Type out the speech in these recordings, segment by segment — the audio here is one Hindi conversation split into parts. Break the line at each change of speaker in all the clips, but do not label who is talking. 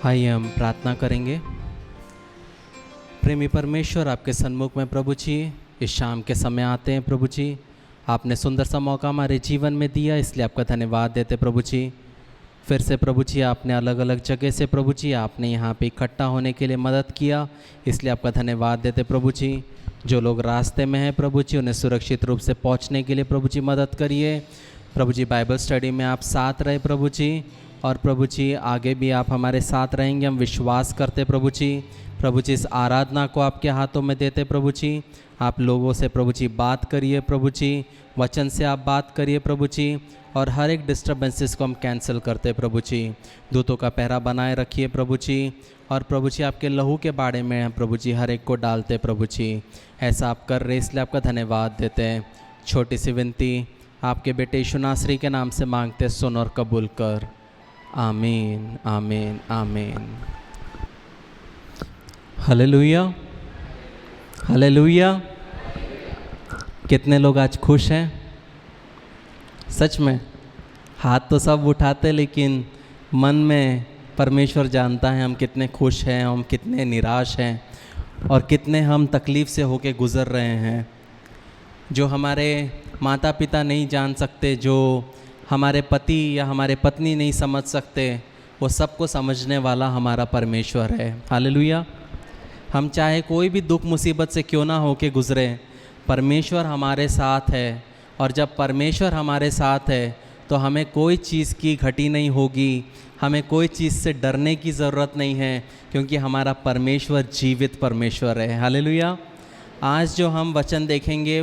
आइए हम प्रार्थना करेंगे। प्रेमी परमेश्वर, आपके सन्मुख में प्रभु जी इस शाम के समय आते हैं। प्रभु जी, आपने सुंदर सा मौका हमारे जीवन में दिया, इसलिए आपका धन्यवाद देते प्रभु जी। फिर से प्रभु जी, आपने अलग अलग जगह से प्रभु जी आपने यहाँ पे इकट्ठा होने के लिए मदद किया, इसलिए आपका धन्यवाद देते प्रभु जी। जो लोग रास्ते में हैं प्रभु जी, उन्हें सुरक्षित रूप से पहुँचने के लिए प्रभु जी मदद करिए। प्रभु जी, बाइबल स्टडी में आप साथ रहे प्रभु जी, और प्रभु जी आगे भी आप हमारे साथ रहेंगे, हम विश्वास करते प्रभु जी। प्रभु जी, इस आराधना को आपके हाथों में देते प्रभु जी। आप लोगों से प्रभु जी बात करिए प्रभु जी, वचन से आप बात करिए प्रभु जी, और हर एक डिस्टर्बेंसेस को हम कैंसिल करते प्रभु जी। दूतों का पहरा बनाए रखिए प्रभु जी, और प्रभु जी आपके लहू के बारे में हम प्रभु जी हर एक को डालते प्रभु जी। ऐसा आप कर रहे, इसलिए आपका धन्यवाद देते हैं। छोटी सी विनती आपके बेटे यीशु नासरी के नाम से मांगते, सुन और कबूल कर। आमीन आमीन आमीन। Hallelujah hallelujah. कितने लोग आज खुश हैं? सच में हाथ तो सब उठाते, लेकिन मन में परमेश्वर जानता है हम कितने खुश हैं, हम कितने निराश हैं, और कितने हम तकलीफ़ से होके गुज़र रहे हैं। जो हमारे माता पिता नहीं जान सकते, जो हमारे पति या हमारे पत्नी नहीं समझ सकते, वो सबको समझने वाला हमारा परमेश्वर है। हालेलुया। हम चाहे कोई भी दुख मुसीबत से क्यों ना होके गुज़रे, परमेश्वर हमारे साथ है, और जब परमेश्वर हमारे साथ है तो हमें कोई चीज़ की घटी नहीं होगी, हमें कोई चीज़ से डरने की ज़रूरत नहीं है, क्योंकि हमारा परमेश्वर जीवित परमेश्वर है। हालेलुया। आज जो हम वचन देखेंगे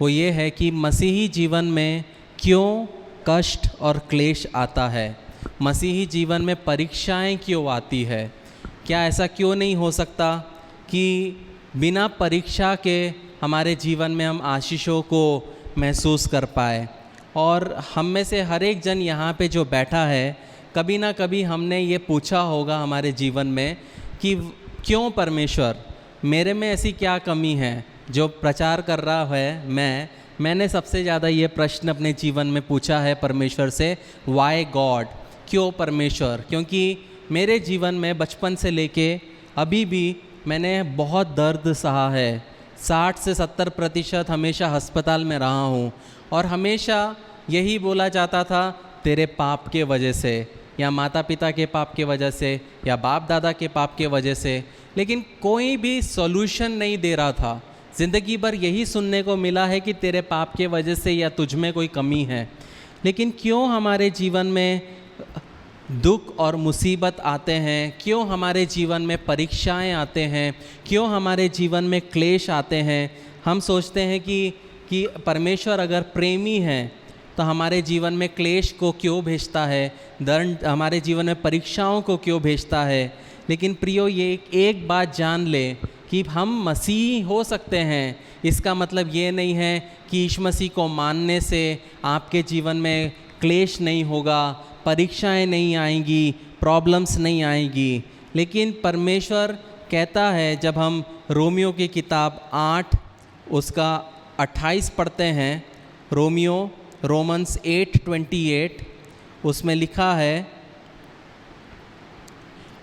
वो ये है कि मसीही जीवन में क्यों कष्ट और क्लेश आता है, मसीही जीवन में परीक्षाएं क्यों आती है। क्या ऐसा क्यों नहीं हो सकता कि बिना परीक्षा के हमारे जीवन में हम आशीषों को महसूस कर पाए। और हम में से हर एक जन यहाँ पे जो बैठा है, कभी ना कभी हमने ये पूछा होगा हमारे जीवन में कि क्यों परमेश्वर, मेरे में ऐसी क्या कमी है। जो प्रचार कर रहा है मैंने सबसे ज़्यादा ये प्रश्न अपने जीवन में पूछा है परमेश्वर से, वाई गॉड, क्यों परमेश्वर। क्योंकि मेरे जीवन में बचपन से लेके अभी भी मैंने बहुत दर्द सहा है। 60 से 70% हमेशा अस्पताल में रहा हूँ, और हमेशा यही बोला जाता था, तेरे पाप के वजह से, या माता पिता के पाप के वजह से, या बाप दादा के पाप के वजह से। लेकिन कोई भी सॉल्यूशन नहीं दे रहा था। ज़िंदगी भर यही सुनने को मिला है कि तेरे पाप के वजह से या तुझ में कोई कमी है। लेकिन क्यों हमारे जीवन में दुख और मुसीबत आते हैं, क्यों हमारे जीवन में परीक्षाएं आते हैं, क्यों हमारे जीवन में क्लेश आते हैं। हम सोचते हैं कि परमेश्वर अगर प्रेमी हैं तो हमारे जीवन में क्लेश को क्यों भेजता है, दंड हमारे जीवन में परीक्षाओं को क्यों भेजता है। लेकिन प्रियो, ये एक बात जान ले कि हम मसीही हो सकते हैं। इसका मतलब ये नहीं है कि यीशु मसीह को मानने से आपके जीवन में क्लेश नहीं होगा, परीक्षाएं नहीं आएंगी, प्रॉब्लम्स नहीं आएंगी। लेकिन परमेश्वर कहता है, जब हम रोमियो की किताब 8 उसका 28 पढ़ते हैं, रोमन्स 8:28, उसमें लिखा है,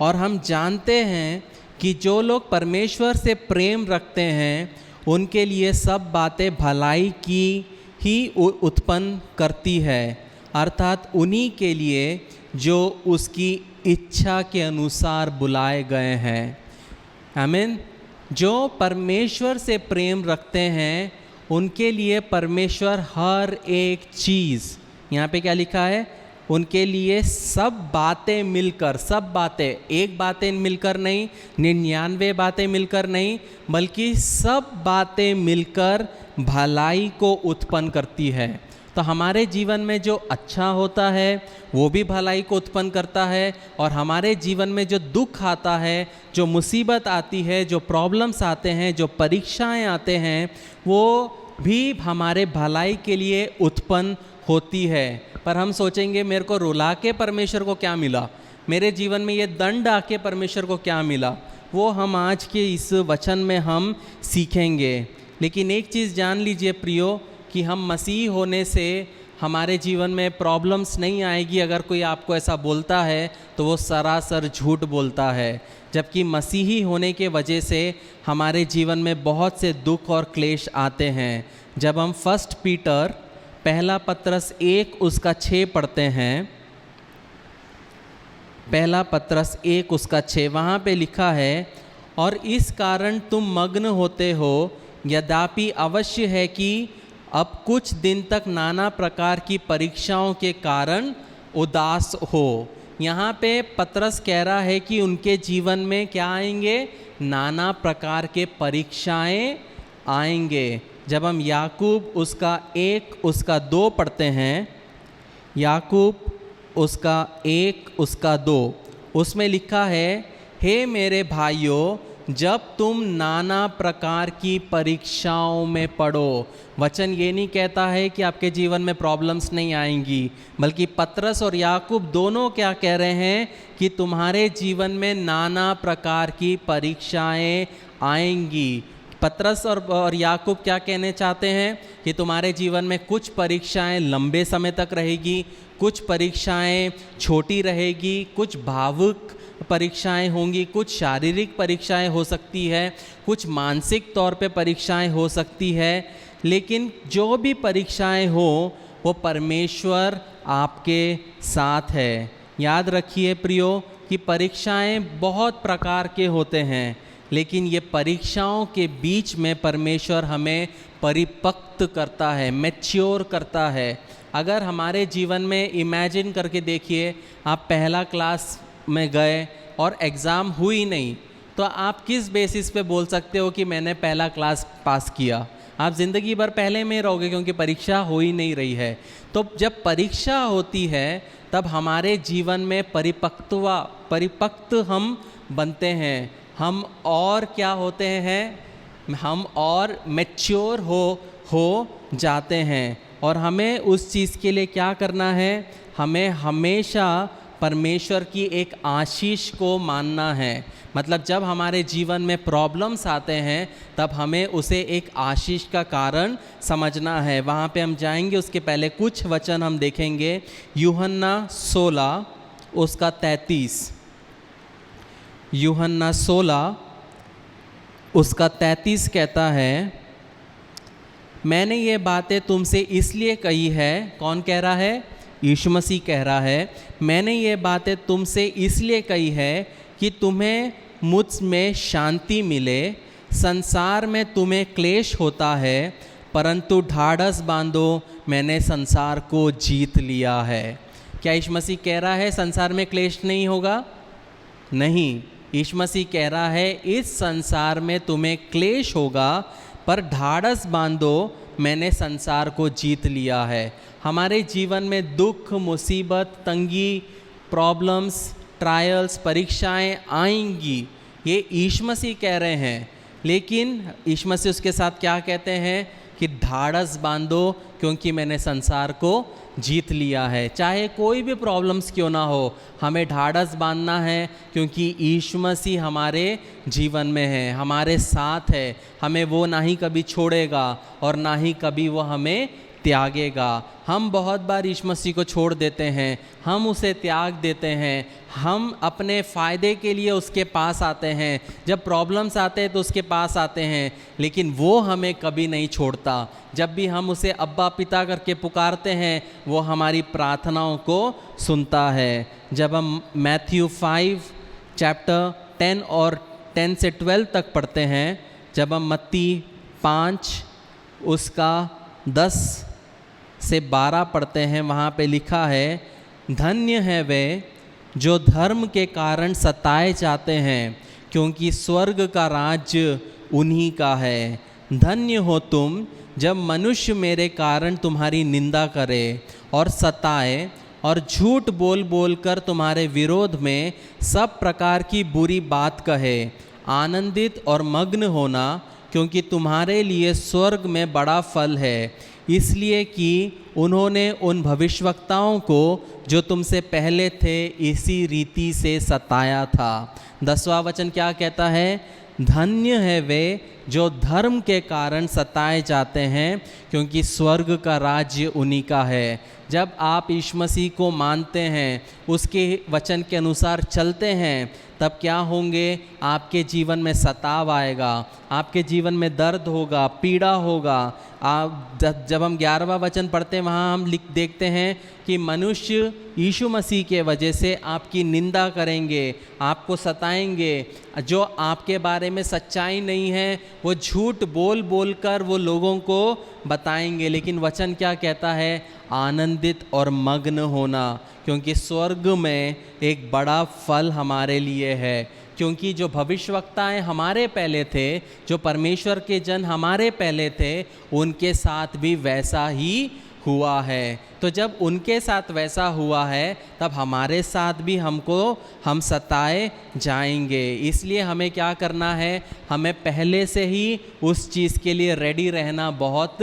और हम जानते हैं कि जो लोग परमेश्वर से प्रेम रखते हैं उनके लिए सब बातें भलाई की ही उत्पन्न करती है, अर्थात उन्हीं के लिए जो उसकी इच्छा के अनुसार बुलाए गए हैं। आमीन। जो परमेश्वर से प्रेम रखते हैं उनके लिए परमेश्वर हर एक चीज़, यहाँ पे क्या लिखा है, उनके लिए सब बातें मिलकर, सब बातें, एक बातें मिलकर नहीं, 99 बातें मिलकर नहीं, बल्कि सब बातें मिलकर भलाई को उत्पन्न करती है। तो हमारे जीवन में जो अच्छा होता है वो भी भलाई को उत्पन्न करता है, और हमारे जीवन में जो दुख आता है, जो मुसीबत आती है, जो प्रॉब्लम्स आते हैं, जो परीक्षाएं आते हैं, वो भी हमारे भलाई के लिए उत्पन्न होती है। पर हम सोचेंगे, मेरे को रुला के परमेश्वर को क्या मिला, मेरे जीवन में ये दंड आके परमेश्वर को क्या मिला, वो हम आज के इस वचन में हम सीखेंगे। लेकिन एक चीज़ जान लीजिए प्रियो, कि हम मसीह होने से हमारे जीवन में प्रॉब्लम्स नहीं आएगी, अगर कोई आपको ऐसा बोलता है तो वो सरासर झूठ बोलता है। जबकि मसीही होने के वजह से हमारे जीवन में बहुत से दुख और क्लेश आते हैं। जब हम 1 पीटर पहला पत्रस 1:6 पढ़ते हैं, पहला पत्रस 1:6, वहाँ पे लिखा है, और इस कारण तुम मग्न होते हो, यद्यपि अवश्य है कि अब कुछ दिन तक नाना प्रकार की परीक्षाओं के कारण उदास हो। यहाँ पे पत्रस कह रहा है कि उनके जीवन में क्या आएंगे, नाना प्रकार के परीक्षाएं आएंगे। जब हम याकूब उसका 1:2 पढ़ते हैं, याकूब उसका 1:2, उसमें लिखा है, हे मेरे भाइयों, जब तुम नाना प्रकार की परीक्षाओं में पड़ो। वचन ये नहीं कहता है कि आपके जीवन में प्रॉब्लम्स नहीं आएंगी, बल्कि पतरस और याकूब दोनों क्या कह रहे हैं कि तुम्हारे जीवन में नाना प्रकार की परीक्षाएं आएंगी। पतरस और याकूब क्या कहने चाहते हैं कि तुम्हारे जीवन में कुछ परीक्षाएं लंबे समय तक रहेगी, कुछ परीक्षाएं छोटी रहेगी, कुछ भावुक परीक्षाएं होंगी, कुछ शारीरिक परीक्षाएं हो सकती है, कुछ मानसिक तौर पे परीक्षाएं हो सकती है। लेकिन जो भी परीक्षाएं हो वो परमेश्वर आपके साथ है। याद रखिए प्रियो कि परीक्षाएं बहुत प्रकार के होते हैं, लेकिन ये परीक्षाओं के बीच में परमेश्वर हमें परिपक्व करता है, मैच्योर करता है। अगर हमारे जीवन में इमेजिन करके देखिए, आप पहला क्लास में गए और एग्ज़ाम हुई नहीं, तो आप किस बेसिस पे बोल सकते हो कि मैंने पहला क्लास पास किया? आप ज़िंदगी भर पहले में रहोगे, क्योंकि परीक्षा हो ही नहीं रही है। तो जब परीक्षा होती है तब हमारे जीवन में परिपक्व हम बनते हैं, हम और क्या होते हैं, हम और मैच्योर हो जाते हैं। और हमें उस चीज़ के लिए क्या करना है, हमें हमेशा परमेश्वर की एक आशीष को मानना है। मतलब जब हमारे जीवन में प्रॉब्लम्स आते हैं तब हमें उसे एक आशीष का कारण समझना है। वहाँ पे हम जाएंगे, उसके पहले कुछ वचन हम देखेंगे। यूहन्ना 16:33, यूहन्ना 16:33 कहता है, मैंने ये बातें तुमसे इसलिए कही है। कौन कह रहा है? यीशु मसीह कह रहा है, मैंने ये बातें तुमसे इसलिए कही है कि तुम्हें मुझ में शांति मिले। संसार में तुम्हें क्लेश होता है, परंतु ढाढ़स बांधो, मैंने संसार को जीत लिया है। क्या यीशु मसीह कह रहा है संसार में क्लेश नहीं होगा? नहीं, यीशु मसीह कह रहा है इस संसार में तुम्हें क्लेश होगा, पर ढाढ़स बांधो, मैंने संसार को जीत लिया है। हमारे जीवन में दुख, मुसीबत, तंगी, प्रॉब्लम्स, ट्रायल्स, परीक्षाएं आएंगी, ये यीशु मसीह कह रहे हैं। लेकिन यीशु मसीह उसके साथ क्या कहते हैं कि ढाढ़स बांधो, क्योंकि मैंने संसार को जीत लिया है। चाहे कोई भी प्रॉब्लम्स क्यों ना हो, हमें ढाढ़स बांधना है, क्योंकि यीशु मसीह हमारे जीवन में है, हमारे साथ है। हमें वो ना ही कभी छोड़ेगा और ना ही कभी वो हमें त्यागेगा। हम बहुत बार यीशु मसीह को छोड़ देते हैं, हम उसे त्याग देते हैं, हम अपने फ़ायदे के लिए उसके पास आते हैं, जब प्रॉब्लम्स आते हैं तो उसके पास आते हैं, लेकिन वो हमें कभी नहीं छोड़ता। जब भी हम उसे अब्बा पिता करके पुकारते हैं, वो हमारी प्रार्थनाओं को सुनता है। जब हम मैथ्यू 5 चैप्टर 10 और 10 से 12 तक पढ़ते हैं, जब हम मत्ती 5 उसका 10 से 12 पढ़ते हैं, वहाँ पे लिखा है, धन्य है वे जो धर्म के कारण सताए जाते हैं, क्योंकि स्वर्ग का राज्य उन्हीं का है। धन्य हो तुम जब मनुष्य मेरे कारण तुम्हारी निंदा करे और सताए और झूठ बोल बोल कर तुम्हारे विरोध में सब प्रकार की बुरी बात कहे। आनंदित और मग्न होना, क्योंकि तुम्हारे लिए स्वर्ग में बड़ा फल है, इसलिए कि उन्होंने उन भविष्यवक्ताओं को जो तुमसे पहले थे इसी रीति से सताया था। 10वां वचन क्या कहता है? धन्य है वे जो धर्म के कारण सताए जाते हैं, क्योंकि स्वर्ग का राज्य उन्हीं का है। जब आप यीशु मसीह को मानते हैं, उसके वचन के अनुसार चलते हैं, तब क्या होंगे? आपके जीवन में सताव आएगा, आपके जीवन में दर्द होगा, पीड़ा होगा। आप जब हम 11वां वचन पढ़ते हैं, वहाँ हम देखते हैं कि मनुष्य यीशु मसीह के वजह से आपकी निंदा करेंगे, आपको सताएंगे। जो आपके बारे में सच्चाई नहीं है वो झूठ बोल बोल कर वो लोगों को बताएंगे। लेकिन वचन क्या कहता है? आनंदित और मग्न होना, क्योंकि स्वर्ग में एक बड़ा फल हमारे लिए है। क्योंकि जो भविष्यवक्ताएं हमारे पहले थे, जो परमेश्वर के जन हमारे पहले थे, उनके साथ भी वैसा ही हुआ है। तो जब उनके साथ वैसा हुआ है, तब हमारे साथ भी हम सताए जाएंगे। इसलिए हमें क्या करना है? हमें पहले से ही उस चीज़ के लिए रेडी रहना बहुत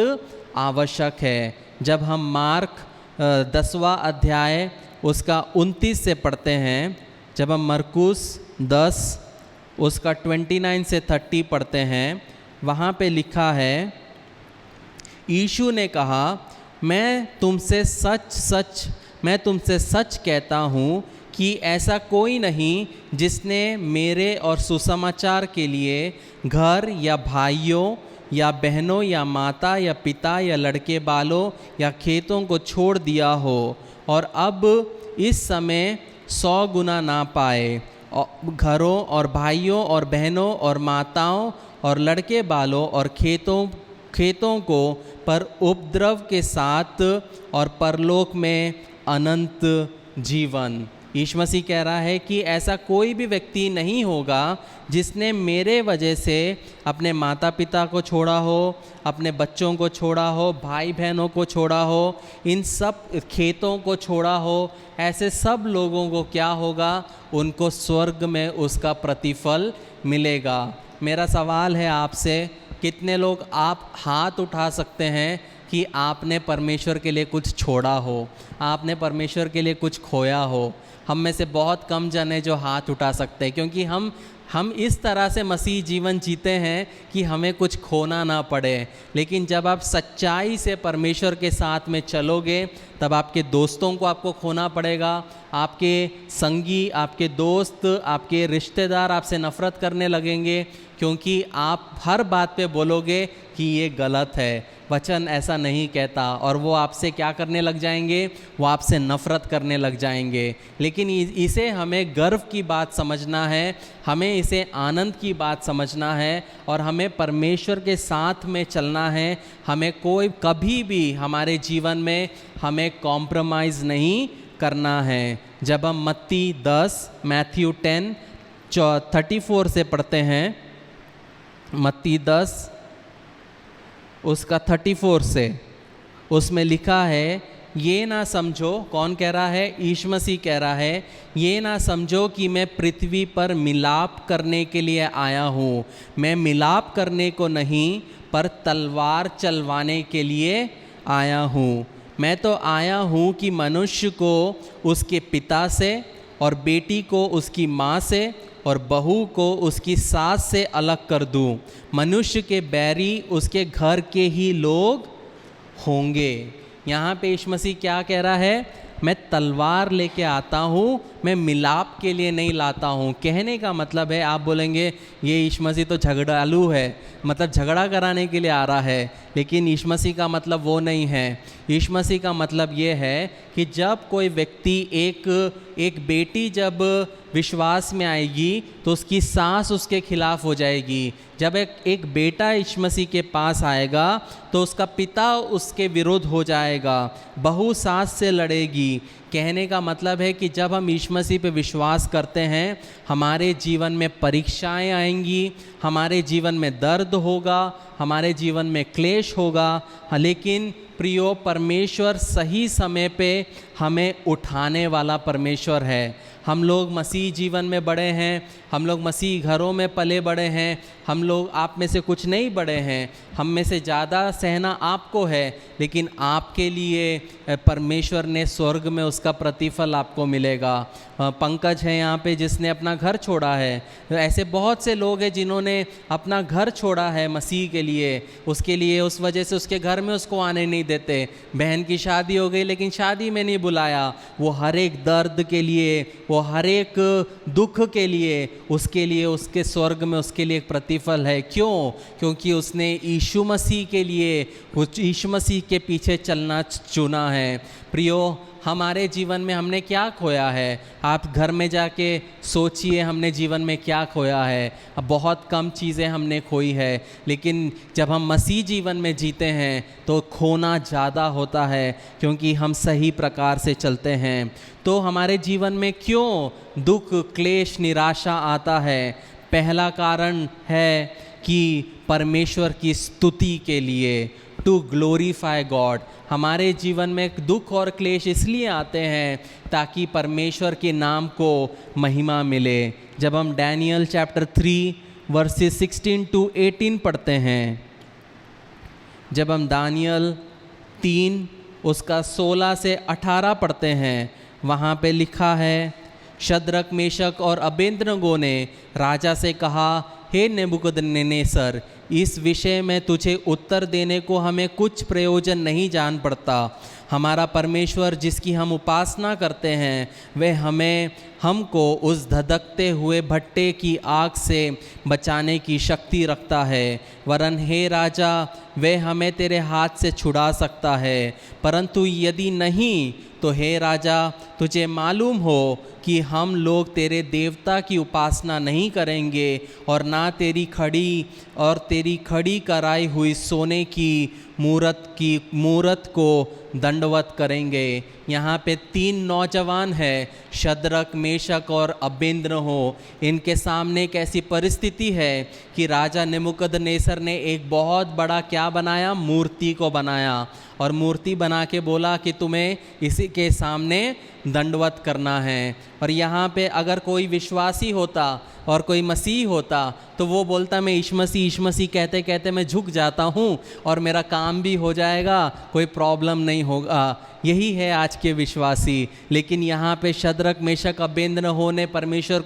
आवश्यक है। जब हम मार्क 10वां अध्याय उसका 29 से पढ़ते हैं, जब हम मरकुस 10 उसका 29 से 30 पढ़ते हैं, वहाँ पे लिखा है, यीशु ने कहा, मैं तुमसे सच कहता हूँ कि ऐसा कोई नहीं जिसने मेरे और सुसमाचार के लिए घर या भाइयों या बहनों या माता या पिता या लड़के बालों या खेतों को छोड़ दिया हो और अब इस समय 100 गुना ना पाए, घरों और भाइयों और बहनों और माताओं और लड़के बालों और खेतों को पर उपद्रव के साथ और परलोक में अनंत जीवन। यीशु मसीह कह रहा है कि ऐसा कोई भी व्यक्ति नहीं होगा जिसने मेरे वजह से अपने माता पिता को छोड़ा हो, अपने बच्चों को छोड़ा हो, भाई बहनों को छोड़ा हो, इन सब खेतों को छोड़ा हो। ऐसे सब लोगों को क्या होगा? उनको स्वर्ग में उसका प्रतिफल मिलेगा। मेरा सवाल है आपसे, कितने लोग आप हाथ उठा सकते हैं कि आपने परमेश्वर के लिए कुछ छोड़ा हो, आपने परमेश्वर के लिए कुछ खोया हो? हम में से बहुत कम जन हैं जो हाथ उठा सकते हैं, क्योंकि हम इस तरह से मसीह जीवन जीते हैं कि हमें कुछ खोना ना पड़े। लेकिन जब आप सच्चाई से परमेश्वर के साथ में चलोगे, तब आपके दोस्तों को आपको खोना पड़ेगा, आपके संगी, आपके दोस्त, आपके रिश्तेदार आपसे नफ़रत करने लगेंगे, क्योंकि आप हर बात पे बोलोगे कि ये गलत है, वचन ऐसा नहीं कहता, और वो आपसे क्या करने लग जाएंगे? वो आपसे नफ़रत करने लग जाएंगे। लेकिन इसे हमें गर्व की बात समझना है, हमें इसे आनंद की बात समझना है, और हमें परमेश्वर के साथ में चलना है। हमें कभी भी हमारे जीवन में हमें कॉम्प्रोमाइज़ नहीं करना है। जब हम मत्ती 10 मैथ्यू 10:34 से पढ़ते हैं, मत्ती 10 उसका 34 से, उसमें लिखा है, ये ना समझो, कौन कह रहा है? यीशु मसीह कह रहा है, ये ना समझो कि मैं पृथ्वी पर मिलाप करने के लिए आया हूँ। मैं मिलाप करने को नहीं, पर तलवार चलवाने के लिए आया हूँ। मैं तो आया हूँ कि मनुष्य को उसके पिता से और बेटी को उसकी माँ से और बहू को उसकी सास से अलग कर दूँ। मनुष्य के बैरी उसके घर के ही लोग होंगे। यहाँ पे यीशु मसीह क्या कह रहा है? मैं तलवार लेके आता हूँ, मैं मिलाप के लिए नहीं लाता हूँ। कहने का मतलब है, आप बोलेंगे ये यीशु मसीह तो झगड़ालू है, मतलब झगड़ा कराने के लिए आ रहा है। लेकिन यीशु मसीह का मतलब वो नहीं है। यीशु मसीह का मतलब ये है कि जब कोई व्यक्ति, एक बेटी जब विश्वास में आएगी तो उसकी सास उसके खिलाफ हो जाएगी। जब एक बेटा यीशु मसीह के पास आएगा तो उसका पिता उसके विरुद्ध हो जाएगा, बहू सास से लड़ेगी। कहने का मतलब है कि जब हम यीशु मसीह पे विश्वास करते हैं, हमारे जीवन में परीक्षाएं आएंगी, हमारे जीवन में दर्द होगा, हमारे जीवन में क्लेश होगा। लेकिन प्रियो, परमेश्वर सही समय पे हमें उठाने वाला परमेश्वर है, हम लोग मसीह जीवन में बड़े हैं, हम लोग मसीह घरों में पले बड़े हैं, हम लोग आप में से कुछ नहीं बड़े हैं, हम में से ज़्यादा सहना आपको है, लेकिन आपके लिए परमेश्वर ने स्वर्ग में उसका प्रतिफल आपको मिलेगा। पंकज है यहाँ पे जिसने अपना घर छोड़ा है, ऐसे बहुत से लोग हैं जिन्होंने अपना घर छोड़ा है मसीह के लिए, उसके लिए उस वजह से उसके घर में उसको आने नहीं देते। बहन की शादी हो गई लेकिन शादी में नहीं बुलाया, वो हर एक दर्द के लिए, वो हर एक दुख के लिए उसके स्वर्ग में उसके लिए एक प्रतिफल है। क्यों? क्योंकि उसने यीशु मसीह के लिए, यीशु मसीह के पीछे चलना चुना है। प्रियो, हमारे जीवन में हमने क्या खोया है? आप घर में जाके सोचिए हमने जीवन में क्या खोया है। अब बहुत कम चीज़ें हमने खोई है, लेकिन जब हम मसीह जीवन में जीते हैं तो खोना ज़्यादा होता है, क्योंकि हम सही प्रकार से चलते हैं। तो हमारे जीवन में क्यों दुख, क्लेश, निराशा आता है? पहला कारण है कि परमेश्वर की स्तुति के लिए, टू ग्लोरीफाई गॉड। हमारे जीवन में दुख और क्लेश इसलिए आते हैं ताकि परमेश्वर के नाम को महिमा मिले। जब हम डैनियल चैप्टर 3 वर्सेस 16 to 18 पढ़ते हैं, जब हम दानियल 3 उसका 16 से 18 पढ़ते हैं, वहाँ पे लिखा है, शद्रक, मेशक और अबेदनगो ने राजा से कहा, हे नेबूकदनेस्सर, इस विषय में तुझे उत्तर देने को हमें कुछ प्रयोजन नहीं जान पड़ता। हमारा परमेश्वर जिसकी हम उपासना करते हैं वह हमको उस धधकते हुए भट्टे की आग से बचाने की शक्ति रखता है। वरन हे राजा, वह हमें तेरे हाथ से छुड़ा सकता है, परंतु यदि नहीं तो हे राजा, तुझे मालूम हो कि हम लोग तेरे देवता की उपासना नहीं करेंगे और ना तेरी खड़ी कराई हुई सोने की मूरत को दंडवत करेंगे। यहाँ पे 3 नौजवान हैं, शद्रक, मेशक और अबेदनगो। इनके सामने एक ऐसी परिस्थिति है कि राजा नेबूकदनेस्सर ने एक बहुत बड़ा क्या बनाया? मूर्ति को बनाया, और मूर्ति बना के बोला कि तुम्हें इसी के सामने दंडवत करना है। और यहाँ पे अगर कोई विश्वासी होता और कोई मसीह होता तो वो बोलता, मैं यीशु मसीह कहते कहते मैं झुक जाता हूँ और मेरा काम भी हो जाएगा, कोई प्रॉब्लम नहीं होगा। यही है आज के विश्वासी। लेकिन यहाँ पे शद्रक, मेशक, अबेदनगो ने परमेश्वर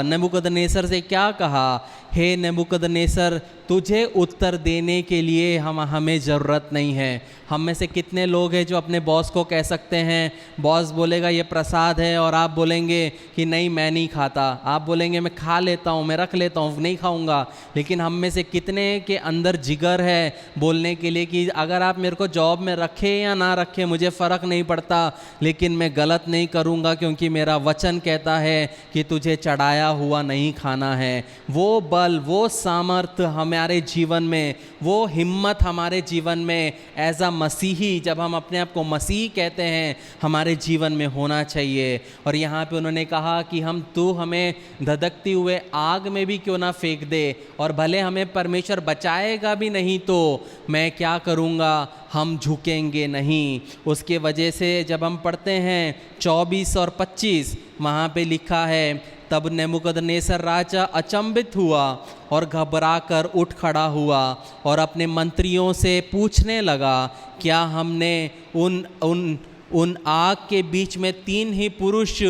नेबूकदनेस्सर से क्या कहा? हे नेबूकदनेस्सर, तुझे उत्तर देने के लिए हमें ज़रूरत नहीं है। हम में से कितने लोग हैं जो अपने बॉस को कह सकते हैं, बॉस बोलेगा ये प्रसाद है, और आप बोलेंगे कि नहीं मैं नहीं खाता, आप बोलेंगे मैं खा लेता हूँ, मैं रख लेता हूँ, नहीं खाऊंगा। लेकिन हम में से कितने के अंदर जिगर है बोलने के लिए कि अगर आप मेरे को जॉब में रखे या ना रखे मुझे फ़र्क नहीं पड़ता, लेकिन मैं गलत नहीं करूँगा क्योंकि मेरा वचन कहता है कि तुझे चढ़ाया हुआ नहीं खाना है। वो बल, वो सामर्थ्य हमारे जीवन में, वो हिम्मत हमारे जीवन में एज अ मसीही, जब हम अपने आप को मसीह कहते हैं, हमारे जीवन में होना चाहिए। और यहाँ पे उन्होंने कहा कि तू हमें धधकती हुए आग में भी क्यों ना फेंक दे, और भले हमें परमेश्वर बचाएगा भी नहीं तो मैं क्या करूँगा, हम झुकेंगे नहीं। उसके वजह से जब हम पढ़ते हैं 24 और 25, वहाँ पे लिखा है, तब नेबूकदनेस्सर राजा अचंभित हुआ और घबराकर उठ खड़ा हुआ और अपने मंत्रियों से पूछने लगा, क्या हमने उन आग के बीच में 3 ही पुरुष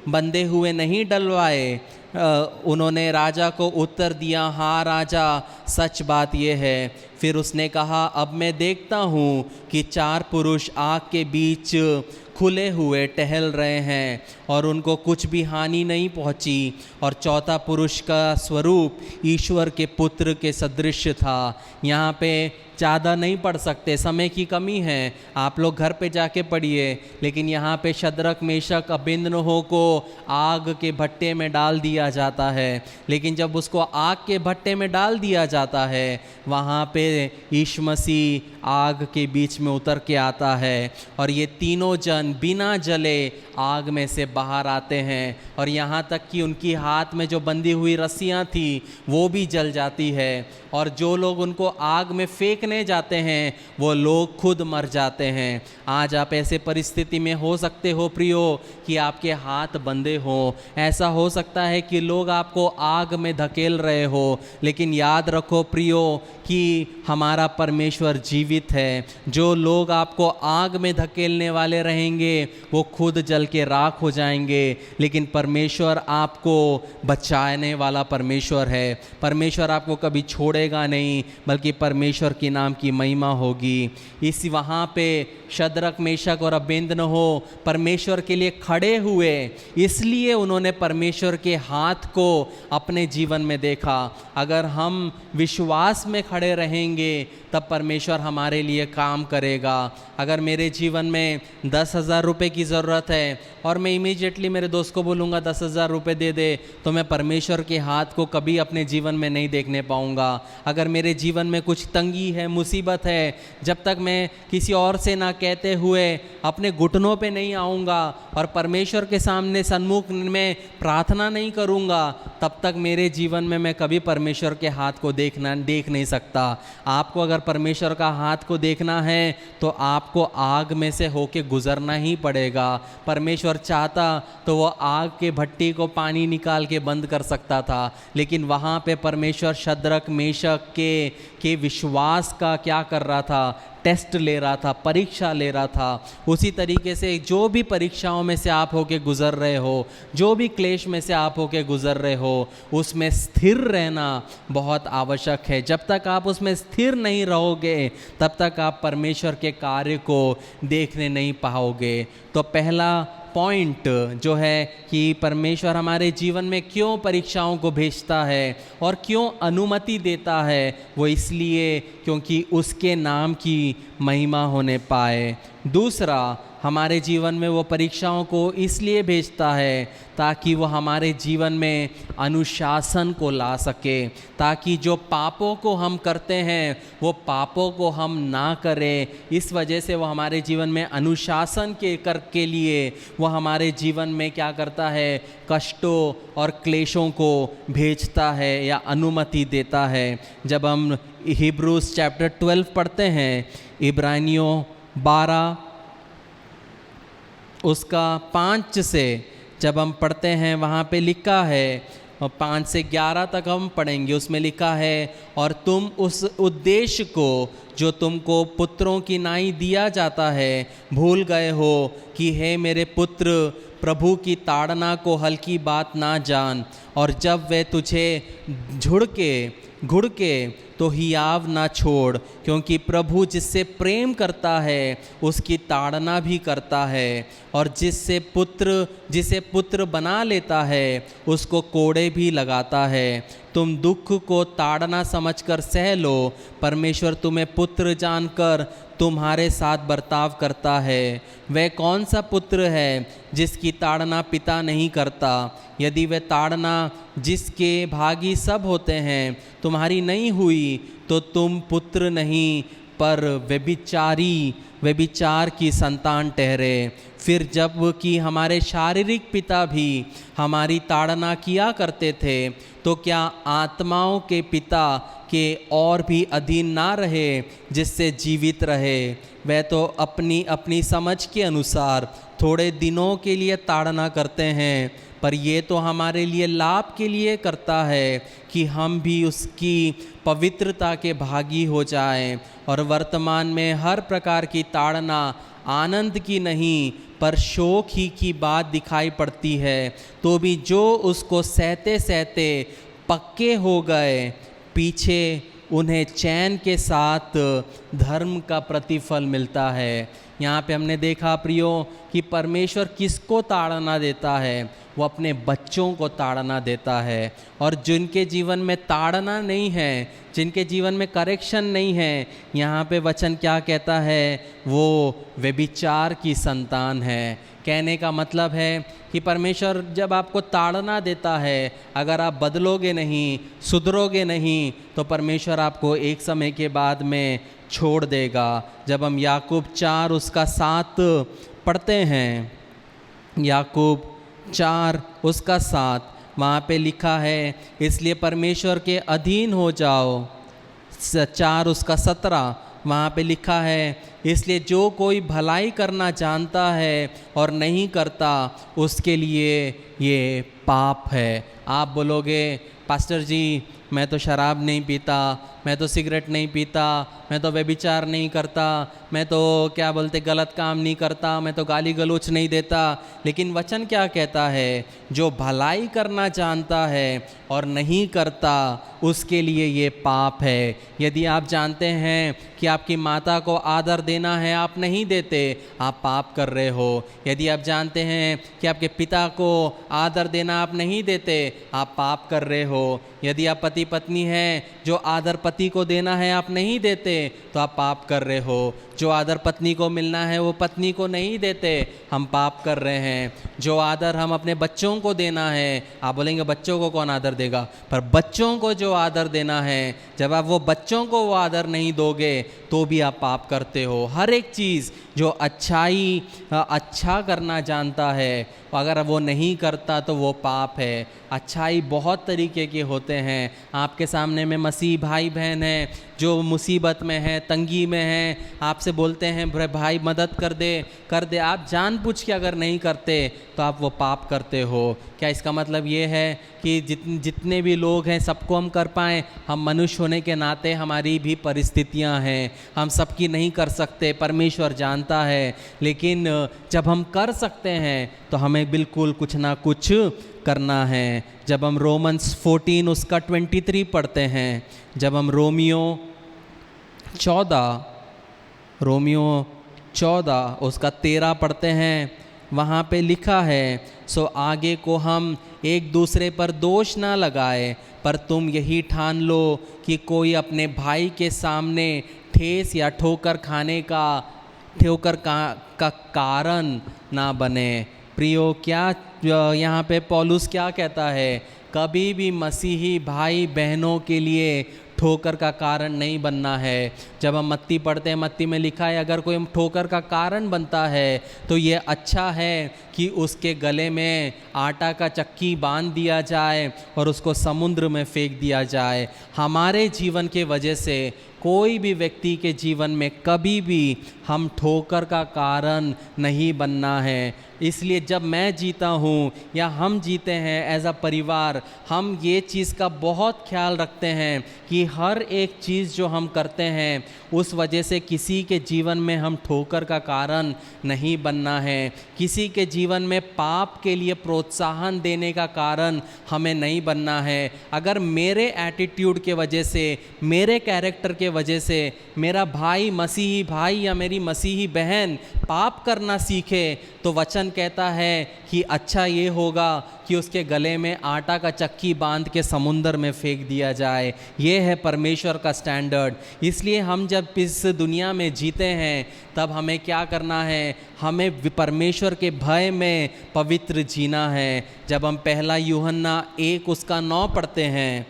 बंधे हुए नहीं डलवाए? उन्होंने राजा को उत्तर दिया, हाँ राजा, सच बात यह है। फिर उसने कहा, अब मैं देखता हूँ कि 4 पुरुष आग के बीच खुले हुए टहल रहे हैं और उनको कुछ भी हानि नहीं पहुंची, और 4था पुरुष का स्वरूप ईश्वर के पुत्र के सदृश था। यहाँ पे ज़्यादा नहीं पढ़ सकते, समय की कमी है, आप लोग घर पे जाके पढ़िए। लेकिन यहाँ पे शद्रक, मेशक, अबेदनगो को आग के भट्टे में डाल दिया जाता है। लेकिन जब उसको आग के भट्टे में डाल दिया जाता है, वहाँ पे यीशु मसीह आग के बीच में उतर के आता है और ये तीनों जन बिना जले आग में से बाहर आते हैं, और यहाँ तक कि उनकी हाथ में जो बंधी हुई रस्सियाँ थी वो भी जल जाती है, और जो लोग उनको आग में फेंकने जाते हैं वो लोग खुद मर जाते हैं। आज आप ऐसे परिस्थिति में हो सकते हो प्रियो कि आपके हाथ बंधे हों, ऐसा हो सकता है कि लोग आपको आग में धकेल रहे हो, लेकिन याद रखो प्रियो कि हमारा परमेश्वर जीवित है। जो लोग आपको आग में धकेलने वाले रहेंगे वो खुद जल के राख हो जाएंगे, लेकिन परमेश्वर आपको बचाने वाला परमेश्वर है। परमेश्वर आपको कभी छोड़ेगा नहीं, बल्कि परमेश्वर के नाम की महिमा होगी। इस वहाँ पे शद्रक, मेशक और अबेदनगो परमेश्वर के लिए खड़े हुए, इसलिए उन्होंने परमेश्वर के हाथ को अपने जीवन में देखा। अगर हम विश्वास में खड़े रहेंगे तब परमेश्वर हमारे लिए काम करेगा। अगर मेरे जीवन में 10,000 रुपये की ज़रूरत है और मैं इमीडिएटली मेरे दोस्त को बोलूँगा 10,000 रुपये दे दे, तो मैं परमेश्वर के हाथ को कभी अपने जीवन में नहीं देखने पाऊँगा। अगर मेरे जीवन में कुछ तंगी है, मुसीबत है, जब तक मैं किसी और से ना कहते हुए अपने घुटनों पे नहीं आऊँगा और परमेश्वर के सामने सन्मुख में प्रार्थना नहीं करूँगा, तब तक मेरे जीवन में मैं कभी परमेश्वर के हाथ को देख नहीं सकता। आपको अगर परमेश्वर का हाथ को देखना है तो आपको आग में से होके गुजरना ही पड़ेगा। परमेश्वर चाहता तो वो आग के भट्टी को पानी निकाल के बंद कर सकता था, लेकिन वहाँ पे परमेश्वर शद्रक, मेशक के विश्वास का क्या कर रहा था? टेस्ट ले रहा था, परीक्षा ले रहा था। उसी तरीके से जो भी परीक्षाओं में से आप होके गुज़र रहे हो, जो भी क्लेश में से आप होके गुज़र रहे हो, उसमें स्थिर रहना बहुत आवश्यक है। जब तक आप उसमें स्थिर नहीं रहोगे तब तक आप परमेश्वर के कार्य को देखने नहीं पाओगे। तो पहला पॉइंट जो है कि परमेश्वर हमारे जीवन में क्यों परीक्षाओं को भेजता है और क्यों अनुमति देता है, वो इसलिए क्योंकि उसके नाम की महिमा होने पाए। दूसरा, हमारे जीवन में वो परीक्षाओं को इसलिए भेजता है ताकि वो हमारे जीवन में अनुशासन को ला सके, ताकि जो पापों को हम करते हैं वो पापों को हम ना करें। इस वजह से वो हमारे जीवन में अनुशासन के लिए वो हमारे जीवन में क्या करता है? कष्टों और क्लेशों को भेजता है या अनुमति देता है। जब हम हिब्रूज चैप्टर 12 पढ़ते हैं, इब्रानियों 12 उसका 5 से जब हम पढ़ते हैं, वहाँ पे लिखा है, 5 से 11 तक हम पढ़ेंगे, उसमें लिखा है, और तुम उस उद्देश्य को जो तुमको पुत्रों की नाई दिया जाता है भूल गए हो कि हे मेरे पुत्र, प्रभु की ताड़ना को हल्की बात ना जान, और जब वे तुझे घुड़ के तो हियाव ना छोड़, क्योंकि प्रभु जिससे प्रेम करता है उसकी ताड़ना भी करता है, और जिसे पुत्र बना लेता है उसको कोड़े भी लगाता है। तुम दुख को ताड़ना समझकर सह लो, परमेश्वर तुम्हें पुत्र जानकर तुम्हारे साथ बर्ताव करता है। वह कौन सा पुत्र है जिसकी ताड़ना पिता नहीं करता? यदि वह ताड़ना जिसके भागी सब होते हैं तुम्हारी नहीं हुई, तो तुम पुत्र नहीं पर व्यभिचार की संतान ठहरे। फिर जब कि हमारे शारीरिक पिता भी हमारी ताड़ना किया करते थे, तो क्या आत्माओं के पिता के और भी अधीन ना रहे जिससे जीवित रहे? वह तो अपनी समझ के अनुसार थोड़े दिनों के लिए ताड़ना करते हैं, पर ये तो हमारे लिए लाभ के लिए करता है कि हम भी उसकी पवित्रता के भागी हो जाएं। और वर्तमान में हर प्रकार की ताड़ना आनंद की नहीं पर शोक ही की बात दिखाई पड़ती है, तो भी जो उसको सहते सहते पक्के हो गए, पीछे उन्हें चैन के साथ धर्म का प्रतिफल मिलता है। यहाँ पे हमने देखा प्रियो कि परमेश्वर किसको ताड़ना देता है? वो अपने बच्चों को ताड़ना देता है। और जिनके जीवन में ताड़ना नहीं है, जिनके जीवन में करेक्शन नहीं है, यहाँ पे वचन क्या कहता है? वो व्यभिचार की संतान है। कहने का मतलब है कि परमेश्वर जब आपको ताड़ना देता है, अगर आप बदलोगे नहीं, सुधरोगे नहीं, तो परमेश्वर आपको एक समय के बाद में छोड़ देगा। जब हम याकूब 4 उसका 7 पढ़ते हैं, याकूब 4 उसका 7 वहाँ पे लिखा है, इसलिए परमेश्वर के अधीन हो जाओ। 4 उसका 17 वहाँ पे लिखा है, इसलिए जो कोई भलाई करना जानता है और नहीं करता उसके लिए ये पाप है। आप बोलोगे पास्टर जी मैं तो शराब नहीं पीता, मैं तो सिगरेट नहीं पीता, मैं तो व्यभिचार नहीं करता, मैं तो क्या बोलते गलत काम नहीं करता, मैं तो गाली गलौच नहीं देता। लेकिन वचन क्या कहता है, जो भलाई करना जानता है और नहीं करता उसके लिए ये पाप है। यदि आप जानते हैं कि आपकी माता को आदर देना है, आप नहीं देते, आप पाप कर रहे हो। यदि आप जानते हैं कि आपके पिता को आदर देना आप नहीं देते, आप पाप कर रहे हो। यदि आप पति पत्नी हैं, जो आदर पति को देना है आप नहीं देते, तो आप पाप कर रहे हो। जो आदर पत्नी को मिलना है वो पत्नी को नहीं देते, हम पाप कर रहे हैं। जो आदर हम अपने बच्चों को देना है, आप बोलेंगे बच्चों को कौन आदर देगा, पर बच्चों को जो आदर देना है, जब आप वो बच्चों को वो आदर नहीं दोगे तो भी आप पाप करते हो। हर एक चीज़ जो अच्छा करना जानता है, अगर वो नहीं करता तो वो पाप है। अच्छाई बहुत तरीके के होते हैं। आपके सामने में मसीह भाई बहन हैं जो मुसीबत में हैं, तंगी में हैं, आपसे बोलते हैं भाई मदद कर दे, आप जानबूझ के अगर नहीं करते तो आप वो पाप करते हो। क्या इसका मतलब ये है कि जितने भी लोग हैं सबको हम कर पाएँ? हम मनुष्य होने के नाते हमारी भी परिस्थितियां हैं, हम सबकी नहीं कर सकते, परमेश्वर जानता है। लेकिन जब हम कर सकते हैं तो हमें बिल्कुल कुछ ना कुछ करना है। जब हम रोमन्स 14 उसका 23 पढ़ते हैं, जब हम रोमियो 14 उसका 13 पढ़ते हैं, वहाँ पे लिखा है, सो आगे को हम एक दूसरे पर दोष ना लगाए, पर तुम यही ठान लो कि कोई अपने भाई के सामने ठेस या ठोकर खाने का कारण ना बने। प्रियो, क्या यहाँ पे पौलुस क्या कहता है? कभी भी मसीही भाई बहनों के लिए ठोकर का कारण नहीं बनना है। जब हम मत्ती पढ़ते हैं, मत्ती में लिखा है अगर कोई ठोकर का कारण बनता है तो ये अच्छा है कि उसके गले में आटा का चक्की बांध दिया जाए और उसको समुद्र में फेंक दिया जाए। हमारे जीवन के वजह से कोई भी व्यक्ति के जीवन में कभी भी हम ठोकर का कारण नहीं बनना है। इसलिए जब मैं जीता हूँ या हम जीते हैं एज अ परिवार, हम ये चीज़ का बहुत ख्याल रखते हैं कि हर एक चीज़ जो हम करते हैं उस वजह से किसी के जीवन में हम ठोकर का कारण नहीं बनना है। किसी के जीवन में पाप के लिए प्रोत्साहन देने का कारण हमें नहीं बनना है। अगर मेरे एटीट्यूड के वजह से, मेरे कैरेक्टर के वजह से मेरा भाई मसीही भाई या मेरी मसीही बहन पाप करना सीखे, तो वचन कहता है कि अच्छा ये होगा कि उसके गले में आटा का चक्की बांध के समुंदर में फेंक दिया जाए। ये है परमेश्वर का स्टैंडर्ड। इसलिए हम जब इस दुनिया में जीते हैं तब हमें क्या करना है? हमें परमेश्वर के भय में पवित्र जीना है। जब हम 1 यूहन्ना 1 उसका 9 पढ़ते हैं,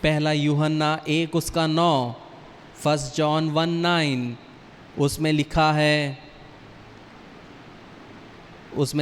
1 यूहन्ना 1 उसका 9, 1 जॉन 1:9 उसमें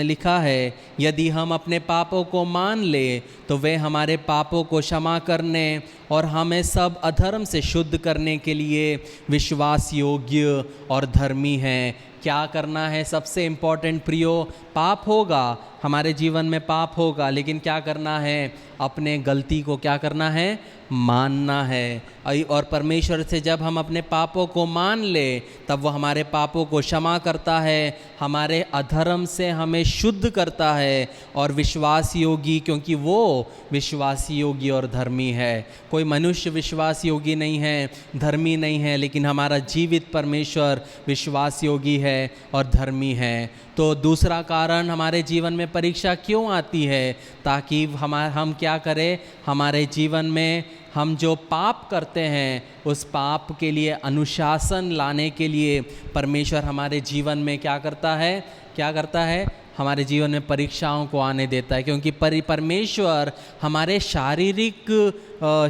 लिखा है यदि हम अपने पापों को मान ले तो वे हमारे पापों को क्षमा करने और हमें सब अधर्म से शुद्ध करने के लिए विश्वास योग्य और धर्मी हैं। क्या करना है? सबसे इम्पॉर्टेंट प्रियो, पाप होगा, हमारे जीवन में पाप होगा, लेकिन क्या करना है? अपने गलती को क्या करना है? मानना है। और परमेश्वर से जब हम अपने पापों को मान ले तब वो हमारे पापों को क्षमा करता है, हमारे अधर्म से हमें शुद्ध करता है और विश्वास योगी, क्योंकि वो विश्वास योगी और धर्मी है। कोई मनुष्य विश्वास योगी नहीं है, धर्मी नहीं है, लेकिन हमारा जीवित परमेश्वर विश्वास योगी है और धर्मी है। तो दूसरा कारण हमारे जीवन में परीक्षा क्यों आती है? ताकि हम क्या करें? हमारे जीवन में हम जो पाप करते हैं उस पाप के लिए अनुशासन लाने के लिए परमेश्वर हमारे जीवन में क्या करता है? हमारे जीवन में परीक्षाओं को आने देता है, क्योंकि परमेश्वर हमारे शारीरिक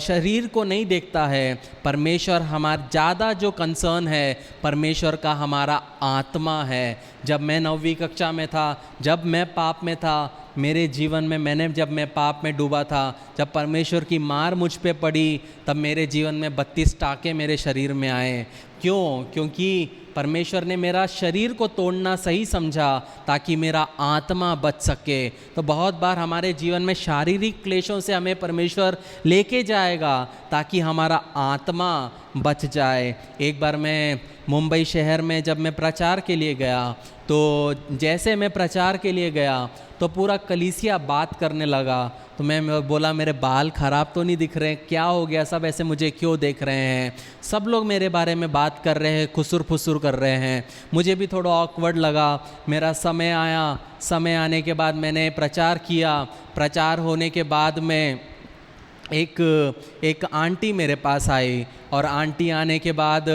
शरीर को नहीं देखता है, परमेश्वर हमारा ज़्यादा जो कंसर्न है परमेश्वर का हमारा आत्मा है। जब मैं 9वीं कक्षा में था, जब मैं पाप में था, मेरे जीवन में जब मैं पाप में डूबा था, जब परमेश्वर की मार मुझ पे पड़ी, तब मेरे जीवन में 32 टाँके मेरे शरीर में आए। क्यों? क्योंकि परमेश्वर ने मेरा शरीर को तोड़ना सही समझा ताकि मेरा आत्मा बच सके। तो बहुत बार हमारे जीवन में शारीरिक क्लेशों से हमें परमेश्वर लेके जाएगा ताकि हमारा आत्मा बच जाए। एक बार मैं मुंबई शहर में जब मैं प्रचार के लिए गया, तो जैसे मैं प्रचार के लिए गया तो पूरा कलीसिया बात करने लगा। तो मैं बोला मेरे बाल ख़राब तो नहीं दिख रहे, क्या हो गया, सब ऐसे मुझे क्यों देख रहे हैं? सब लोग मेरे बारे में बात कर रहे हैं, खुसुर फुसुर कर रहे हैं। मुझे भी थोड़ा ऑकवर्ड लगा। मेरा समय आया, समय आने के बाद मैंने प्रचार किया। प्रचार होने के बाद में एक आंटी मेरे पास आई, और आंटी आने के बाद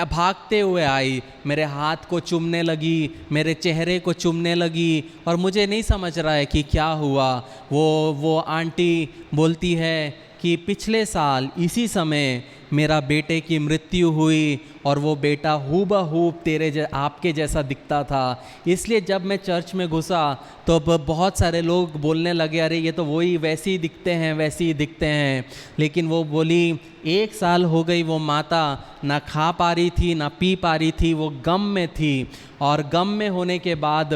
भागते हुए आई, मेरे हाथ को चूमने लगी, मेरे चेहरे को चूमने लगी, और मुझे नहीं समझ रहा है कि क्या हुआ। वो आंटी बोलती है कि पिछले साल इसी समय मेरा बेटे की मृत्यु हुई, और वो बेटा हूबहू आपके जैसा दिखता था। इसलिए जब मैं चर्च में घुसा तो बहुत सारे लोग बोलने लगे, अरे ये तो वही वैसे ही दिखते हैं, वैसे ही दिखते हैं। लेकिन वो बोली 1 साल हो गई वो माता ना खा पा रही थी, ना पी पा रही थी, वो गम में थी, और गम में होने के बाद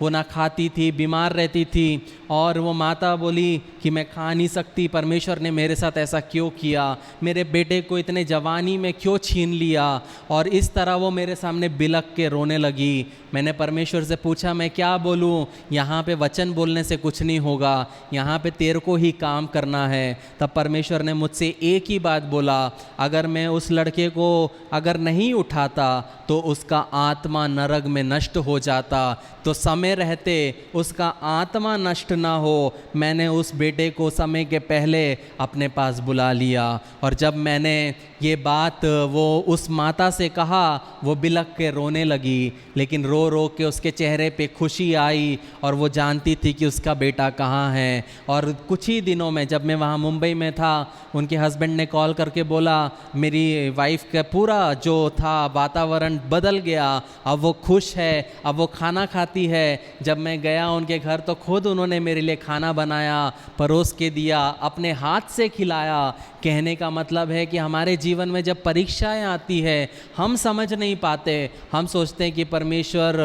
वो ना खाती थी, बीमार रहती थी। और वो माता बोली कि मैं खा नहीं सकती, परमेश्वर ने मेरे साथ ऐसा क्यों किया, मेरे बेटे को इतने जवानी में क्यों छीन लिया। और इस तरह वो मेरे सामने बिलक के रोने लगी। मैंने परमेश्वर से पूछा मैं क्या बोलूँ? यहाँ पे वचन बोलने से कुछ नहीं होगा, यहाँ पे तेरे को ही काम करना है। तब परमेश्वर ने मुझसे एक ही बात बोला, अगर मैं उस लड़के को अगर नहीं उठाता तो उसका आत्मा नरक में नष्ट हो जाता। तो समय रहते उसका आत्मा नष्ट ना हो, मैंने उस बेटे को समय के पहले अपने पास बुला लिया। और जब मैंने ये बात वो उस माता से कहा, वो बिलक के रोने लगी, लेकिन रो रो के उसके चेहरे पे खुशी आई, और वो जानती थी कि उसका बेटा कहाँ है। और कुछ ही दिनों में जब मैं वहाँ मुंबई में था, उनके हस्बैंड ने कॉल करके बोला मेरी वाइफ का पूरा जो था वातावरण बदल गया, अब वो खुश है, अब वो खाना खाती है। जब मैं गया उनके घर तो खुद उन्होंने मेरे लिए खाना बनाया, परोस के दिया, अपने हाथ से खिलाया। कहने का मतलब है कि हमारे जीवन में जब परीक्षाएं आती है हम समझ नहीं पाते, हम सोचते हैं कि परमेश्वर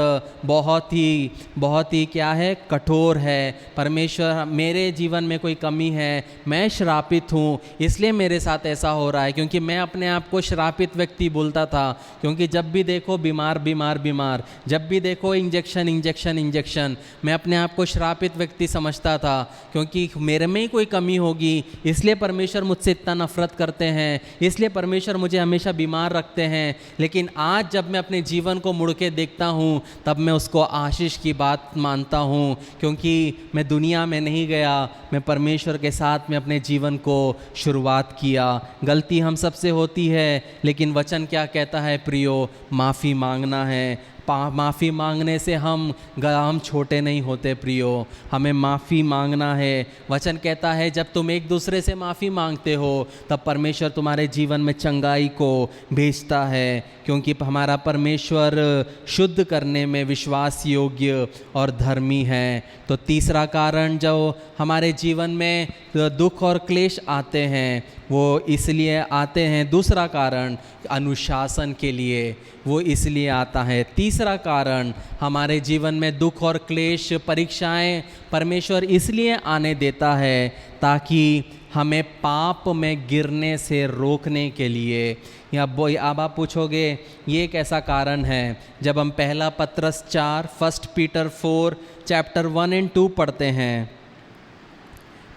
बहुत ही क्या है, कठोर है, परमेश्वर मेरे जीवन में कोई कमी है, मैं श्रापित हूँ इसलिए मेरे साथ ऐसा हो रहा है। क्योंकि मैं अपने आप को श्रापित व्यक्ति बोलता था, क्योंकि जब भी देखो बीमार बीमार बीमार, जब भी देखो इंजेक्शन इंजेक्शन इंजेक्शन, मैं अपने आप को श्रापित व्यक्ति समझता था, क्योंकि मेरे में ही कोई कमी होगी इसलिए परमेश्वर मुझसे इतना नफरत करते हैं, इसलिए परमेश्वर मुझे हमेशा बीमार रखते हैं। लेकिन आज जब मैं अपने जीवन को मुड़ के देखता हूँ तब मैं उसको आशीष की बात मानता हूँ, क्योंकि मैं दुनिया में नहीं गया, मैं परमेश्वर के साथ में अपने जीवन को शुरुआत किया। गलती हम सबसे होती है, लेकिन वचन क्या कहता है प्रियो? माफ़ी मांगना है। माफ़ी मांगने से हम छोटे नहीं होते प्रियो, हमें माफ़ी मांगना है। वचन कहता है जब तुम एक दूसरे से माफ़ी मांगते हो तब परमेश्वर तुम्हारे जीवन में चंगाई को भेजता है, क्योंकि हमारा परमेश्वर शुद्ध करने में विश्वास योग्य और धर्मी है। तो तीसरा कारण जो हमारे जीवन में दुख और क्लेश आते हैं वो इसलिए आते हैं, दूसरा कारण अनुशासन के लिए वो इसलिए आता है। तीसरा कारण हमारे जीवन में दुख और क्लेश परीक्षाएं परमेश्वर इसलिए आने देता है ताकि हमें पाप में गिरने से रोकने के लिए। या अब आप पूछोगे ये कैसा कारण है? जब हम पहला पत्रस 4 1 पीटर 4 चैप्टर 1 और 2 पढ़ते हैं,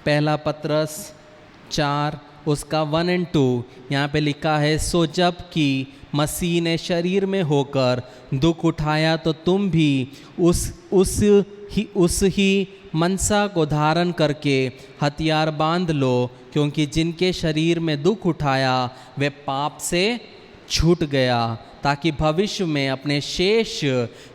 पहला पत्रस 4 उसका 1 और 2 यहाँ पे लिखा है, सो जब कि मसीह ने शरीर में होकर दुख उठाया तो तुम भी उस ही मनसा को धारण करके हथियार बांध लो, क्योंकि जिनके शरीर में दुख उठाया वे पाप से छूट गया, ताकि भविष्य में अपने शेष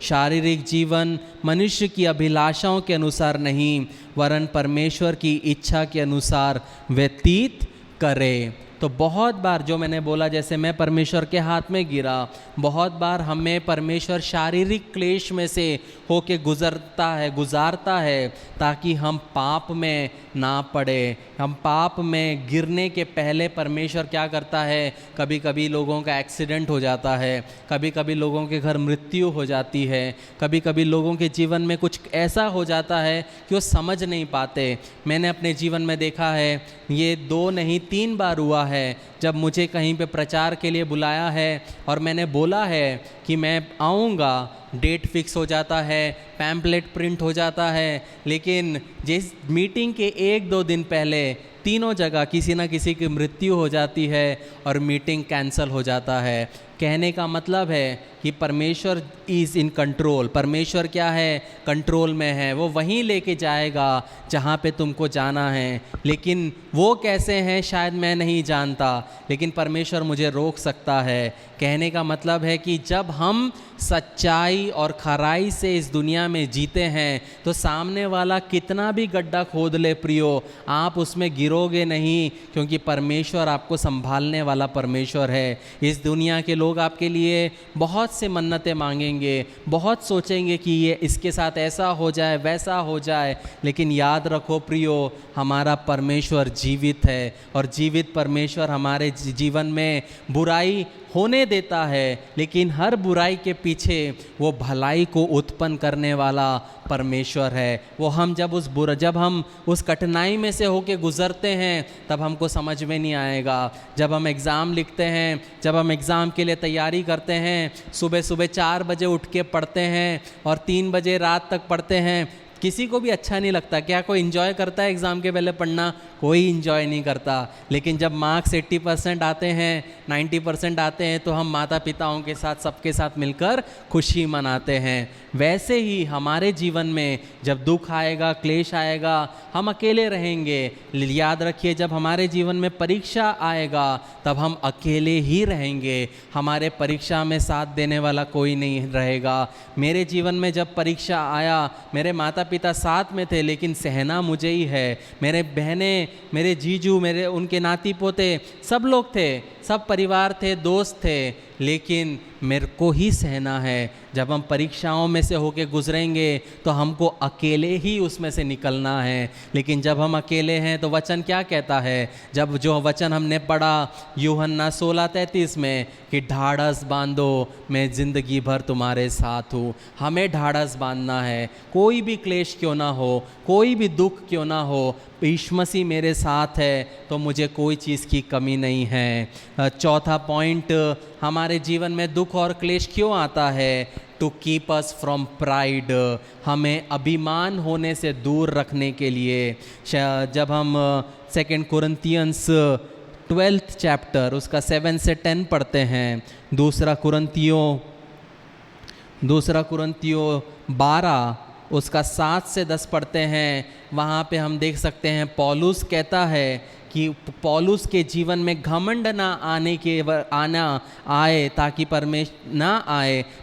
शारीरिक जीवन मनुष्य की अभिलाषाओं के अनुसार नहीं वरन परमेश्वर की इच्छा के अनुसार व्यतीत करे। तो बहुत बार जो मैंने बोला, जैसे मैं परमेश्वर के हाथ में गिरा, बहुत बार हमें परमेश्वर शारीरिक क्लेश में से होके गुजारता है ताकि हम पाप में ना पड़े। हम पाप में गिरने के पहले परमेश्वर क्या करता है, कभी कभी लोगों का एक्सीडेंट हो जाता है, कभी कभी लोगों के घर मृत्यु हो जाती है, कभी कभी लोगों के जीवन में कुछ ऐसा हो जाता है कि वो समझ नहीं पाते। मैंने अपने जीवन में देखा है, ये 2 नहीं 3 बार हुआ है जब मुझे कहीं पे प्रचार के लिए बुलाया है और मैंने बोला है कि मैं आऊँगा, डेट फिक्स हो जाता है, पैम्पलेट प्रिंट हो जाता है, लेकिन जिस मीटिंग के 1-2 दिन पहले तीनों जगह किसी न किसी की मृत्यु हो जाती है और मीटिंग कैंसिल हो जाता है। कहने का मतलब है कि परमेश्वर इज़ इन कंट्रोल। परमेश्वर क्या है, कंट्रोल में है। वो वहीं लेके जाएगा जहाँ पे तुमको जाना है, लेकिन वो कैसे हैं शायद मैं नहीं जानता, लेकिन परमेश्वर मुझे रोक सकता है। कहने का मतलब है कि जब हम सच्चाई और खराई से इस दुनिया में जीते हैं तो सामने वाला कितना भी गड्ढा खोद ले प्रियो, आप उसमें गिरोगे नहीं, क्योंकि परमेश्वर आपको संभालने वाला परमेश्वर है। इस दुनिया के लोग आपके लिए बहुत से मन्नतें मांगेंगे, बहुत सोचेंगे कि ये इसके साथ ऐसा हो जाए वैसा हो जाए, लेकिन याद रखो प्रियो, हमारा परमेश्वर जीवित है और जीवित परमेश्वर हमारे जीवन में बुराई होने देता है, लेकिन हर बुराई के पीछे वो भलाई को उत्पन्न करने वाला परमेश्वर है। वो हम जब हम उस कठिनाई में से होके गुज़रते हैं तब हमको समझ में नहीं आएगा। जब हम एग्ज़ाम लिखते हैं, जब हम एग्ज़ाम के लिए तैयारी करते हैं, सुबह सुबह 4 बजे उठ के पढ़ते हैं और 3 बजे रात तक पढ़ते हैं, किसी को भी अच्छा नहीं लगता। क्या कोई इन्जॉय करता है एग्ज़ाम के पहले पढ़ना? कोई इन्जॉय नहीं करता। लेकिन जब मार्क्स 80% आते हैं, 90% आते हैं, तो हम माता पिताओं के साथ सबके साथ मिलकर खुशी मनाते हैं। वैसे ही हमारे जीवन में जब दुख आएगा, क्लेश आएगा, हम अकेले रहेंगे। याद रखिए, जब हमारे जीवन में परीक्षा आएगा तब हम अकेले ही रहेंगे। हमारे परीक्षा में साथ देने वाला कोई नहीं रहेगा। मेरे जीवन में जब परीक्षा आया, मेरे माता पिता साथ में थे, लेकिन सहना मुझे ही है। मेरे बहनें, मेरे जीजू, मेरे उनके नाती पोते सब लोग थे, सब परिवार थे, दोस्त थे, लेकिन मेरे को ही सहना है। जब हम परीक्षाओं में से होके गुजरेंगे तो हमको अकेले ही उसमें से निकलना है। लेकिन जब हम अकेले हैं तो वचन क्या कहता है? जब जो वचन हमने पढ़ा यूहन्ना 16:33 में कि ढाढ़स बांधो, मैं ज़िंदगी भर तुम्हारे साथ हूँ। हमें ढाढ़स बांधना है। कोई भी क्लेश क्यों ना हो, कोई भी दुख क्यों ना हो, यीशु मसीह मेरे साथ है तो मुझे कोई चीज़ की कमी नहीं है। चौथा पॉइंट, हमारे जीवन में दुख और क्लेश क्यों आता है? To keep us from pride, हमें अभिमान होने से दूर रखने के लिए। जब हम 2 कुरिन्थियंस 12th चैप्टर उसका 7 से 10 पढ़ते हैं, दूसरा कुरिन्थियों 12 उसका 7 से 10 पढ़ते हैं, वहाँ पे हम देख सकते हैं पौलुस कहता है कि पौलुस के जीवन में घमंड ना आए ताकि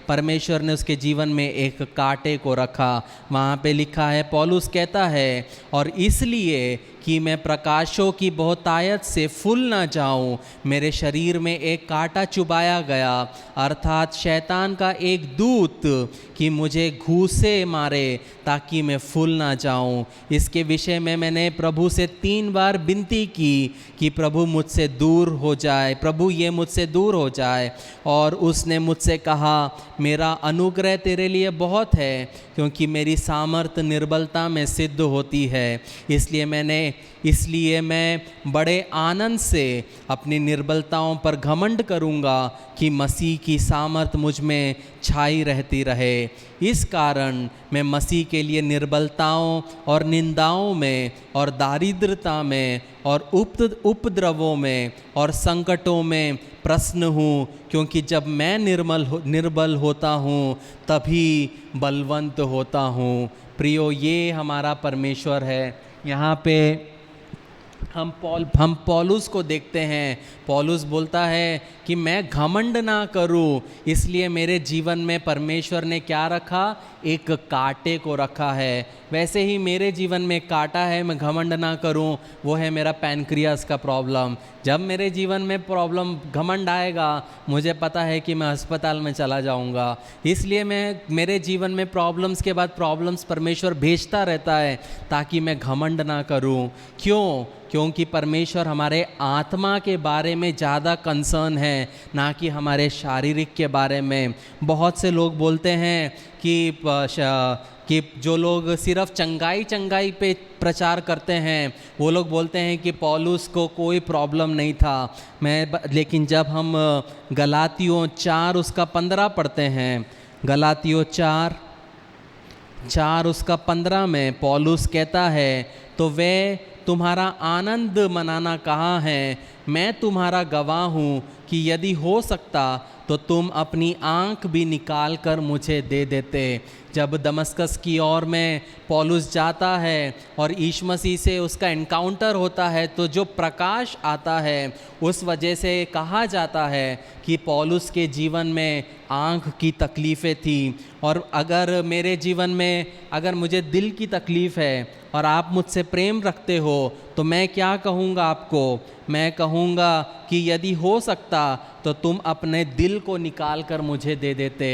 परमेश्वर ने उसके जीवन में एक कांटे को रखा। वहाँ पे लिखा है, पौलुस कहता है, और इसलिए कि मैं प्रकाशों की बहुतायत से फूल ना जाऊं, मेरे शरीर में एक कांटा चुभाया गया, अर्थात शैतान का एक दूत, कि मुझे घूसे मारे ताकि मैं फूल ना जाऊं। इसके विषय में मैंने प्रभु से 3 बार विनती की कि प्रभु मुझसे दूर हो जाए, प्रभु ये मुझसे दूर हो जाए। और उसने मुझसे कहा, मेरा अनुग्रह तेरे लिए बहुत है, क्योंकि मेरी सामर्थ निर्बलता में सिद्ध होती है। इसलिए मैं बड़े आनंद से अपनी निर्बलताओं पर घमंड करूँगा कि मसीह की सामर्थ मुझ में छाई रहती रहे। इस कारण मैं मसीह के लिए निर्बलताओं और निंदाओं में और दारिद्रता में और उपद्रवों में और संकटों में प्रसन्न हूँ, क्योंकि जब मैं निर्बल होता हूँ तभी बलवंत होता हूँ। प्रियो, ये हमारा परमेश्वर है। यहाँ पे हम पौलुस को देखते हैं। पौलुस बोलता है कि मैं घमंड ना करूं, इसलिए मेरे जीवन में परमेश्वर ने क्या रखा, एक कांटे को रखा है। वैसे ही मेरे जीवन में कांटा है, मैं घमंड ना करूं, वो है मेरा पैनक्रियास का प्रॉब्लम। जब मेरे जीवन में प्रॉब्लम घमंड आएगा, मुझे पता है कि मैं अस्पताल में चला जाऊंगा। इसलिए मेरे जीवन में प्रॉब्लम्स के बाद प्रॉब्लम्स परमेश्वर भेजता रहता है ताकि मैं घमंड ना करूं। क्योंकि परमेश्वर हमारे आत्मा के बारे में ज़्यादा कंसर्न है, ना कि हमारे शारीरिक के बारे में। बहुत से लोग बोलते हैं कि जो लोग सिर्फ चंगाई पे प्रचार करते हैं, वो लोग बोलते हैं कि पौलुस को कोई प्रॉब्लम नहीं था। लेकिन जब हम गलातियों 4 उसका 15 पढ़ते हैं, गलातियों 4 उसका 15 में पौलुस कहता है, तो वे तुम्हारा आनंद मनाना कहाँ है, मैं तुम्हारा गवाह हूँ कि यदि हो सकता तो तुम अपनी आँख भी निकाल कर मुझे दे देते। जब दमस्कस की ओर में पौलुस जाता है और यीशु मसीह से उसका एनकाउंटर होता है, तो जो प्रकाश आता है उस वजह से कहा जाता है कि पौलुस के जीवन में आँख की तकलीफ़ें थी। और अगर मेरे जीवन में अगर मुझे दिल की तकलीफ़ है और आप मुझसे प्रेम रखते हो, तो मैं क्या कहूँगा आपको, मैं कहूँगा कि यदि हो सकता तो तुम अपने दिल को निकाल कर मुझे दे देते।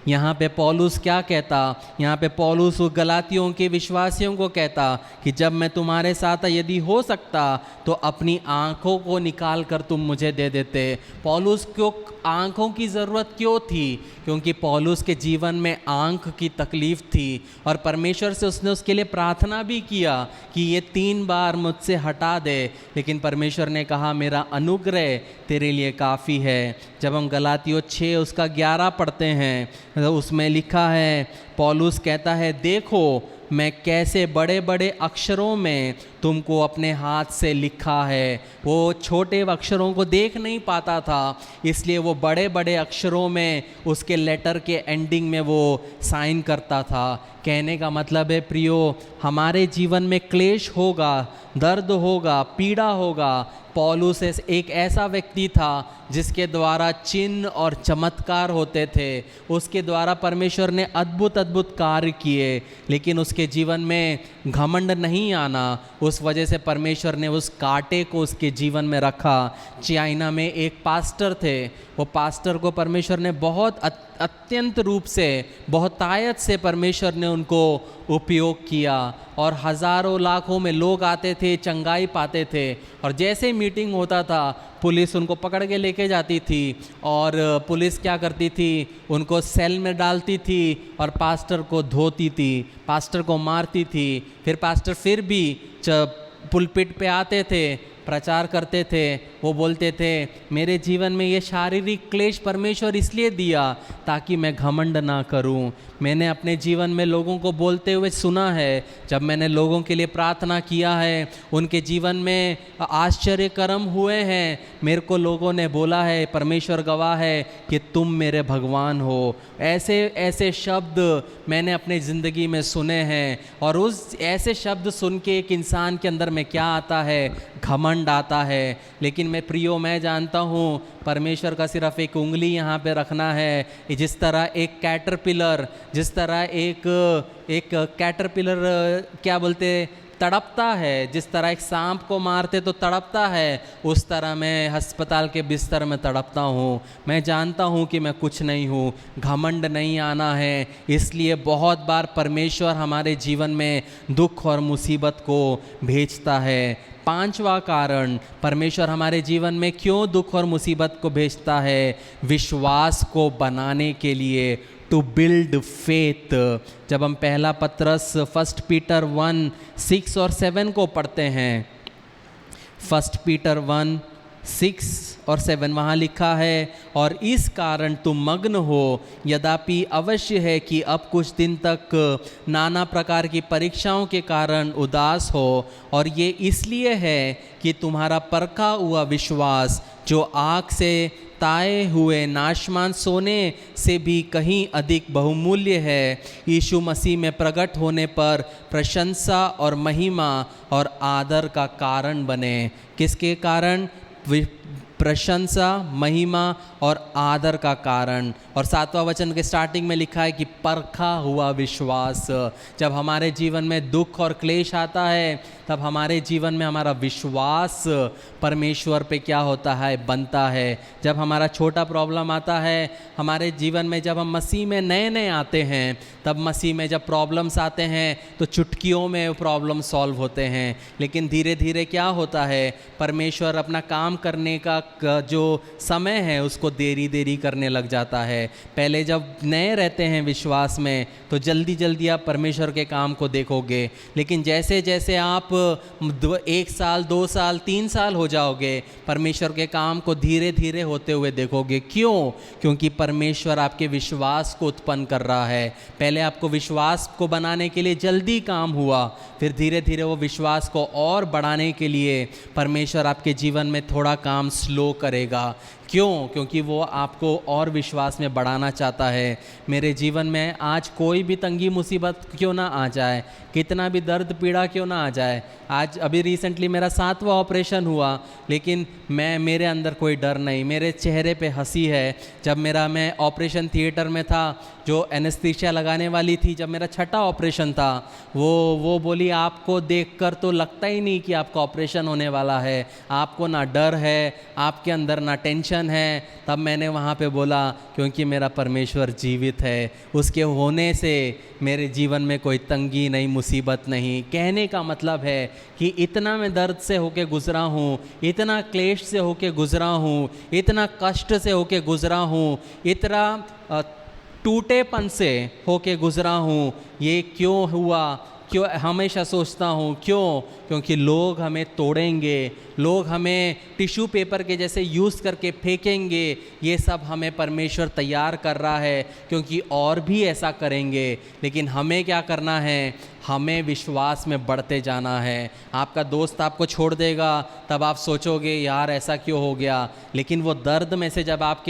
यहाँ पे पौलुस क्या कहता, यहाँ पे पौलुस गलातियों के विश्वासियों को कहता कि जब मैं तुम्हारे साथ यदि हो सकता तो अपनी आँखों को निकाल कर तुम मुझे दे देते। पौलुस को आँखों की ज़रूरत क्यों थी? क्योंकि पौलुस के जीवन में आँख की तकलीफ़ थी और परमेश्वर से उसने उसके लिए प्रार्थना भी किया कि ये 3 बार मुझसे हटा दे, लेकिन परमेश्वर ने कहा मेरा अनुग्रह तेरे लिए काफ़ी है। जब हम गलातियों 6 उसका 11 पढ़ते हैं, तो उसमें लिखा है, पौलुस कहता है, देखो मैं कैसे बड़े बड़े अक्षरों में तुमको अपने हाथ से लिखा है। वो छोटे अक्षरों को देख नहीं पाता था, इसलिए वो बड़े बड़े अक्षरों में उसके लेटर के एंडिंग में वो साइन करता था। कहने का मतलब है प्रियो, हमारे जीवन में क्लेश होगा, दर्द होगा, पीड़ा होगा। पौलुस एक ऐसा व्यक्ति था जिसके द्वारा चिन्ह और चमत्कार होते थे, उसके द्वारा परमेश्वर ने अद्भुत अद्भुत कार्य किए, लेकिन उसके जीवन में घमंड नहीं आना। उस वजह से परमेश्वर ने उस कांटे को उसके जीवन में रखा। चाइना में एक पास्टर थे, वो पास्टर को परमेश्वर ने बहुत अत्यंत रूप से, बहुतायत से परमेश्वर ने उनको उपयोग किया और हज़ारों लाखों में लोग आते थे, चंगाई पाते थे। और जैसे मीटिंग होता था, पुलिस उनको पकड़ के लेके जाती थी और पुलिस क्या करती थी, उनको सेल में डालती थी और पास्टर को धोती थी, पास्टर को मारती थी। फिर पास्टर फिर भी पुलपिट पे आते थे, प्रचार करते थे, वो बोलते थे मेरे जीवन में ये शारीरिक क्लेश परमेश्वर इसलिए दिया ताकि मैं घमंड ना करूं। मैंने अपने जीवन में लोगों को बोलते हुए सुना है, जब मैंने लोगों के लिए प्रार्थना किया है, उनके जीवन में आश्चर्य कर्म हुए हैं। मेरे को लोगों ने बोला है, परमेश्वर गवाह है कि तुम मेरे भगवान हो। ऐसे ऐसे शब्द मैंने अपने ज़िंदगी में सुने हैं और उस ऐसे शब्द सुन के एक इंसान के अंदर में क्या आता है, घमंड आता है। लेकिन मैं जानता हूँ परमेश्वर का सिर्फ एक उंगली यहाँ पे रखना है। जिस तरह एक कैटरपिलर, जिस तरह एक कैटरपिलर क्या बोलते तड़पता है, जिस तरह एक सांप को मारते तो तड़पता है, उस तरह मैं अस्पताल के बिस्तर में तड़पता हूँ। मैं जानता हूँ कि मैं कुछ नहीं हूँ, घमंड नहीं आना है। इसलिए बहुत बार परमेश्वर हमारे जीवन में दुख और मुसीबत को भेजता है। 5वां कारण परमेश्वर हमारे जीवन में क्यों दुख और मुसीबत को भेजता है, विश्वास को बनाने के लिए, टू बिल्ड फेथ। जब हम पहला पत्रस 1 पीटर 1:6 और 7 को पढ़ते हैं, 1 पीटर 1:6 और 7 वहाँ लिखा है, और इस कारण तुम मग्न हो, यद्यपि अवश्य है कि अब कुछ दिन तक नाना प्रकार की परीक्षाओं के कारण उदास हो, और ये इसलिए है कि तुम्हारा परखा हुआ विश्वास जो आग से ताए हुए नाशमान सोने से भी कहीं अधिक बहुमूल्य है। यीशु मसीह में प्रकट होने पर प्रशंसा और महिमा और आदर का कारण बने। किसके कारण? प्रशंसा, महिमा और आदर का कारण। और 7वां वचन के स्टार्टिंग में लिखा है कि परखा हुआ विश्वास। जब हमारे जीवन में दुख और क्लेश आता है तब हमारे जीवन में हमारा विश्वास परमेश्वर पे क्या होता है? बनता है। जब हमारा छोटा प्रॉब्लम आता है हमारे जीवन में, जब हम मसीह में नए नए आते हैं, तब मसीह में जब प्रॉब्लम्स आते हैं तो चुटकियों में प्रॉब्लम सॉल्व होते हैं। लेकिन धीरे धीरे क्या होता है? परमेश्वर अपना काम करने का जो समय है उसको देरी देरी करने लग जाता है। पहले जब नए रहते हैं विश्वास में तो जल्दी जल्दी आप परमेश्वर के काम को देखोगे, लेकिन जैसे जैसे आप 1 साल, 2 साल, 3 साल हो जाओगे, परमेश्वर के काम को धीरे धीरे होते हुए देखोगे। क्यों? क्योंकि परमेश्वर आपके विश्वास को उत्पन्न कर रहा है। पहले आपको विश्वास को बनाने के लिए जल्दी काम हुआ, फिर धीरे धीरे वो विश्वास को और बढ़ाने के लिए परमेश्वर आपके जीवन में थोड़ा काम स्लो करेगा। क्यों? क्योंकि वो आपको और विश्वास में बढ़ाना चाहता है। मेरे जीवन में आज कोई भी तंगी मुसीबत क्यों ना आ जाए, कितना भी दर्द पीड़ा क्यों ना आ जाए, आज अभी रिसेंटली मेरा 7वां ऑपरेशन हुआ, लेकिन मेरे अंदर कोई डर नहीं, मेरे चेहरे पे हंसी है। जब मैं ऑपरेशन थिएटर में था, जो एनेस्थीसिया लगाने वाली थी, जब मेरा 6ठा ऑपरेशन था, वो बोली आपको देखकर तो लगता ही नहीं कि आपका ऑपरेशन होने वाला है, आपको ना डर है, आपके अंदर ना टेंशन है। तब मैंने वहाँ पे बोला क्योंकि मेरा परमेश्वर जीवित है, उसके होने से मेरे जीवन में कोई तंगी नहीं, मुसीबत नहीं। कहने का मतलब है कि इतना मैं दर्द से होके गुजरा हूँ, इतना क्लेश से होके गुजरा हूँ, इतना कष्ट से होके गुजरा हूँ, इतना टूटेपन से होके गुजरा हूँ। ये क्यों हुआ? क्यों? हमेशा सोचता हूँ क्यों? क्योंकि लोग हमें तोड़ेंगे, लोग हमें टिश्यू पेपर के जैसे यूज़ करके फेंकेंगे। ये सब हमें परमेश्वर तैयार कर रहा है, क्योंकि और भी ऐसा करेंगे। लेकिन हमें क्या करना है? हमें विश्वास में बढ़ते जाना है। आपका दोस्त आपको छोड़ देगा तब आप सोचोगे यार ऐसा क्यों हो गया, लेकिन वो दर्द में से जब आप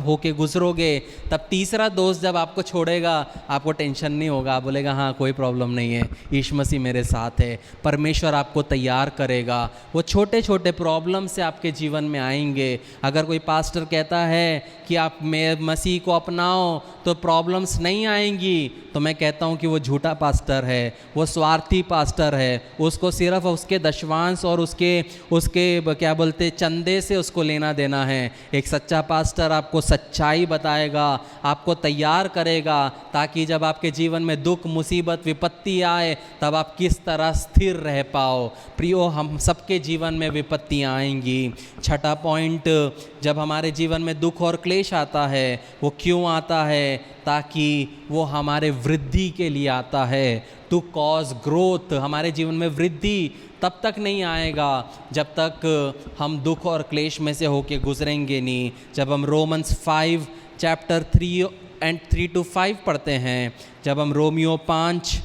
होके गुजरोगे, तब तीसरा दोस्त जब आपको छोड़ेगा आपको टेंशन नहीं होगा, आप बोलेगा हाँ कोई प्रॉब्लम नहीं है, यीशु मसीह मेरे साथ है। परमेश्वर आपको तैयार करेगा। वो छोटे छोटे प्रॉब्लम से आपके जीवन में आएंगे। अगर कोई पास्टर कहता है कि आप मसीह को अपनाओ तो प्रॉब्लम्स नहीं आएंगी, तो मैं कहता हूँ कि वो झूठा पास्टर है, वो स्वार्थी पास्टर है। उसको सिर्फ उसके दशवांश और उसके क्या बोलते चंदे से उसको लेना देना है। एक सच्चा पास्टर आपको सच्चाई बताएगा, आपको तैयार करेगा, ताकि जब आपके जीवन में दुख, मुसीबत, विपत्ति आए तब आप किस तरह स्थिर रह पाओ। प्रियो, हम सबके जीवन में विपत्तियाँ आएंगी। 6ठा पॉइंट, जब हमारे जीवन में दुख और क्लेश आता है, वो क्यों आता है? ताकि वो हमारे वृद्धि के लिए आता है, टू कॉज ग्रोथ। हमारे जीवन में वृद्धि तब तक नहीं आएगा जब तक हम दुख और क्लेश में से होके गुजरेंगे नहीं। जब हम रोमन्स 5 चैप्टर 3-5 पढ़ते हैं, जब हम रोमियो 5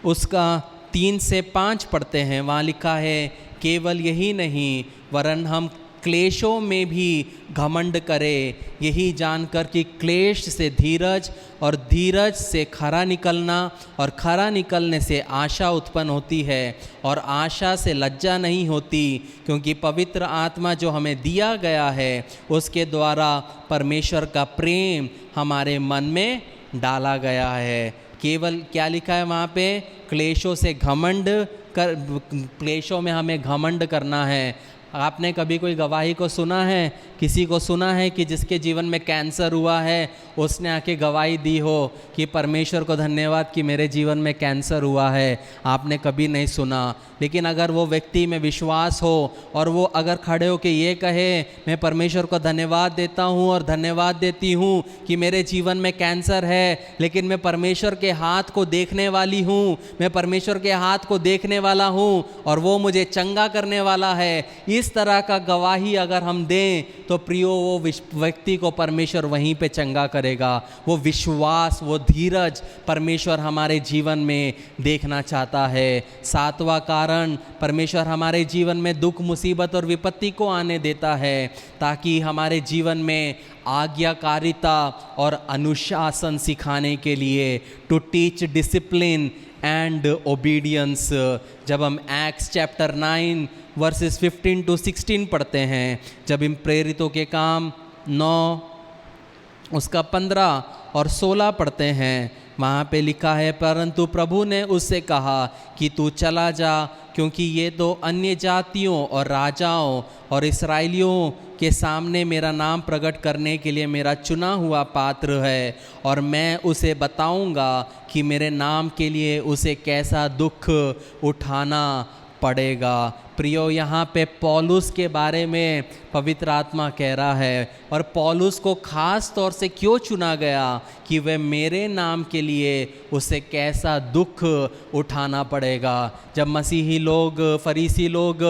उसका 3 से 5 पढ़ते हैं, वहाँ लिखा है केवल यही नहीं वरन हम क्लेशों में भी घमंड करें, यही जानकर कि क्लेश से धीरज और धीरज से खरा निकलना और खरा निकलने से आशा उत्पन्न होती है, और आशा से लज्जा नहीं होती, क्योंकि पवित्र आत्मा जो हमें दिया गया है उसके द्वारा परमेश्वर का प्रेम हमारे मन में डाला गया है। केवल क्या लिखा है वहाँ पे? क्लेशों से घमंड कर, क्लेशों में हमें घमंड करना है। आपने कभी कोई गवाही को सुना है? किसी को सुना है कि जिसके जीवन में कैंसर हुआ है उसने आके गवाही दी हो कि परमेश्वर को धन्यवाद कि मेरे जीवन में कैंसर हुआ है? आपने कभी नहीं सुना। लेकिन अगर वो व्यक्ति में विश्वास हो और वो अगर खड़े हो के ये कहे मैं परमेश्वर को धन्यवाद देता हूँ और धन्यवाद देती हूँ कि मेरे जीवन में कैंसर है, लेकिन मैं परमेश्वर के हाथ को देखने वाली हूँ, मैं परमेश्वर के हाथ को देखने वाला हूँ और वो मुझे चंगा करने वाला है, इस तरह का गवाही अगर हम दें तो प्रियो वो व्यक्ति को परमेश्वर वहीं पे चंगा करेगा। वो विश्वास, वो धीरज परमेश्वर हमारे जीवन में देखना चाहता है। सातवां कारण, परमेश्वर हमारे जीवन में दुख, मुसीबत और विपत्ति को आने देता है ताकि हमारे जीवन में आज्ञाकारिता और अनुशासन सिखाने के लिए, to teach discipline and obedience. जब हम एक्ट्स चैप्टर 9 वर्सेस 15 to 16 पढ़ते हैं, जब इन प्रेरितों के काम 9 उसका 15 और 16 पढ़ते हैं, वहाँ पे लिखा है, परंतु प्रभु ने उससे कहा कि तू चला जा, क्योंकि ये तो अन्य जातियों और राजाओं और इस्राएलियों के सामने मेरा नाम प्रकट करने के लिए मेरा चुना हुआ पात्र है, और मैं उसे बताऊंगा कि मेरे नाम के लिए उसे कैसा दुख उठाना पड़ेगा। प्रियो, यहाँ पे पौलुस के बारे में पवित्र आत्मा कह रहा है, और पौलुस को खास तौर से क्यों चुना गया कि वह मेरे नाम के लिए उसे कैसा दुख उठाना पड़ेगा। जब मसीही लोग, फरीसी लोग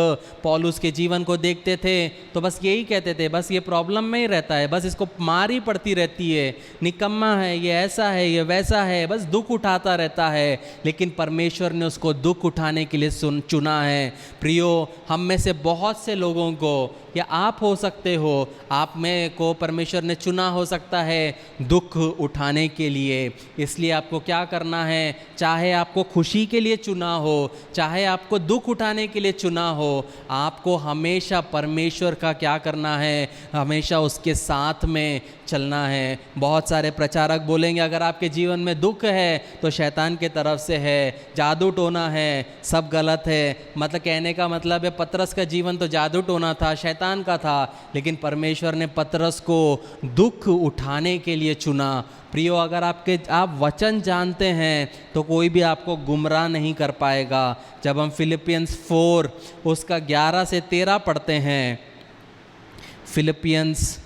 पौलुस के जीवन को देखते थे तो बस यही कहते थे, बस ये प्रॉब्लम में ही रहता है, बस इसको मार ही पड़ती रहती है, निकम्मा है, ये ऐसा है, ये वैसा है, बस दुख उठाता रहता है। लेकिन परमेश्वर ने उसको दुख उठाने के लिए चुना है। प्रियो, हम में से बहुत से लोगों को, या आप हो सकते हो, आप में को परमेश्वर ने चुना हो सकता है दुख उठाने के लिए। इसलिए आपको क्या करना है, चाहे आपको खुशी के लिए चुना हो, चाहे आपको दुख उठाने के लिए चुना हो, आपको हमेशा परमेश्वर का क्या करना है, हमेशा उसके साथ में चलना है। बहुत सारे प्रचारक बोलेंगे अगर आपके जीवन में दुख है तो शैतान के तरफ से है, जादू टोना है, सब गलत है। मतलब कहने का मतलब है पतरस का जीवन तो जादू टोना था, शैतान का था, लेकिन परमेश्वर ने पतरस को दुख उठाने के लिए चुना। प्रियो, अगर आप वचन जानते हैं तो कोई भी आपको गुमराह नहीं कर पाएगा। जब हम फिलिपियंस 4 उसका 11 से 13 पढ़ते हैं, फिलिपियंस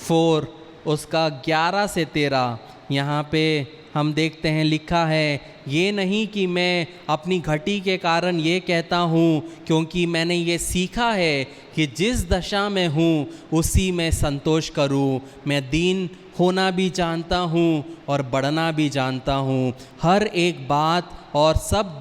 4 उसका 11 से 13, यहाँ पे हम देखते हैं लिखा है, ये नहीं कि मैं अपनी घटी के कारण ये कहता हूँ, क्योंकि मैंने ये सीखा है कि जिस दशा में हूँ उसी में संतोष करूँ। मैं दीन होना भी जानता हूँ और बढ़ना भी जानता हूँ। हर एक बात और सब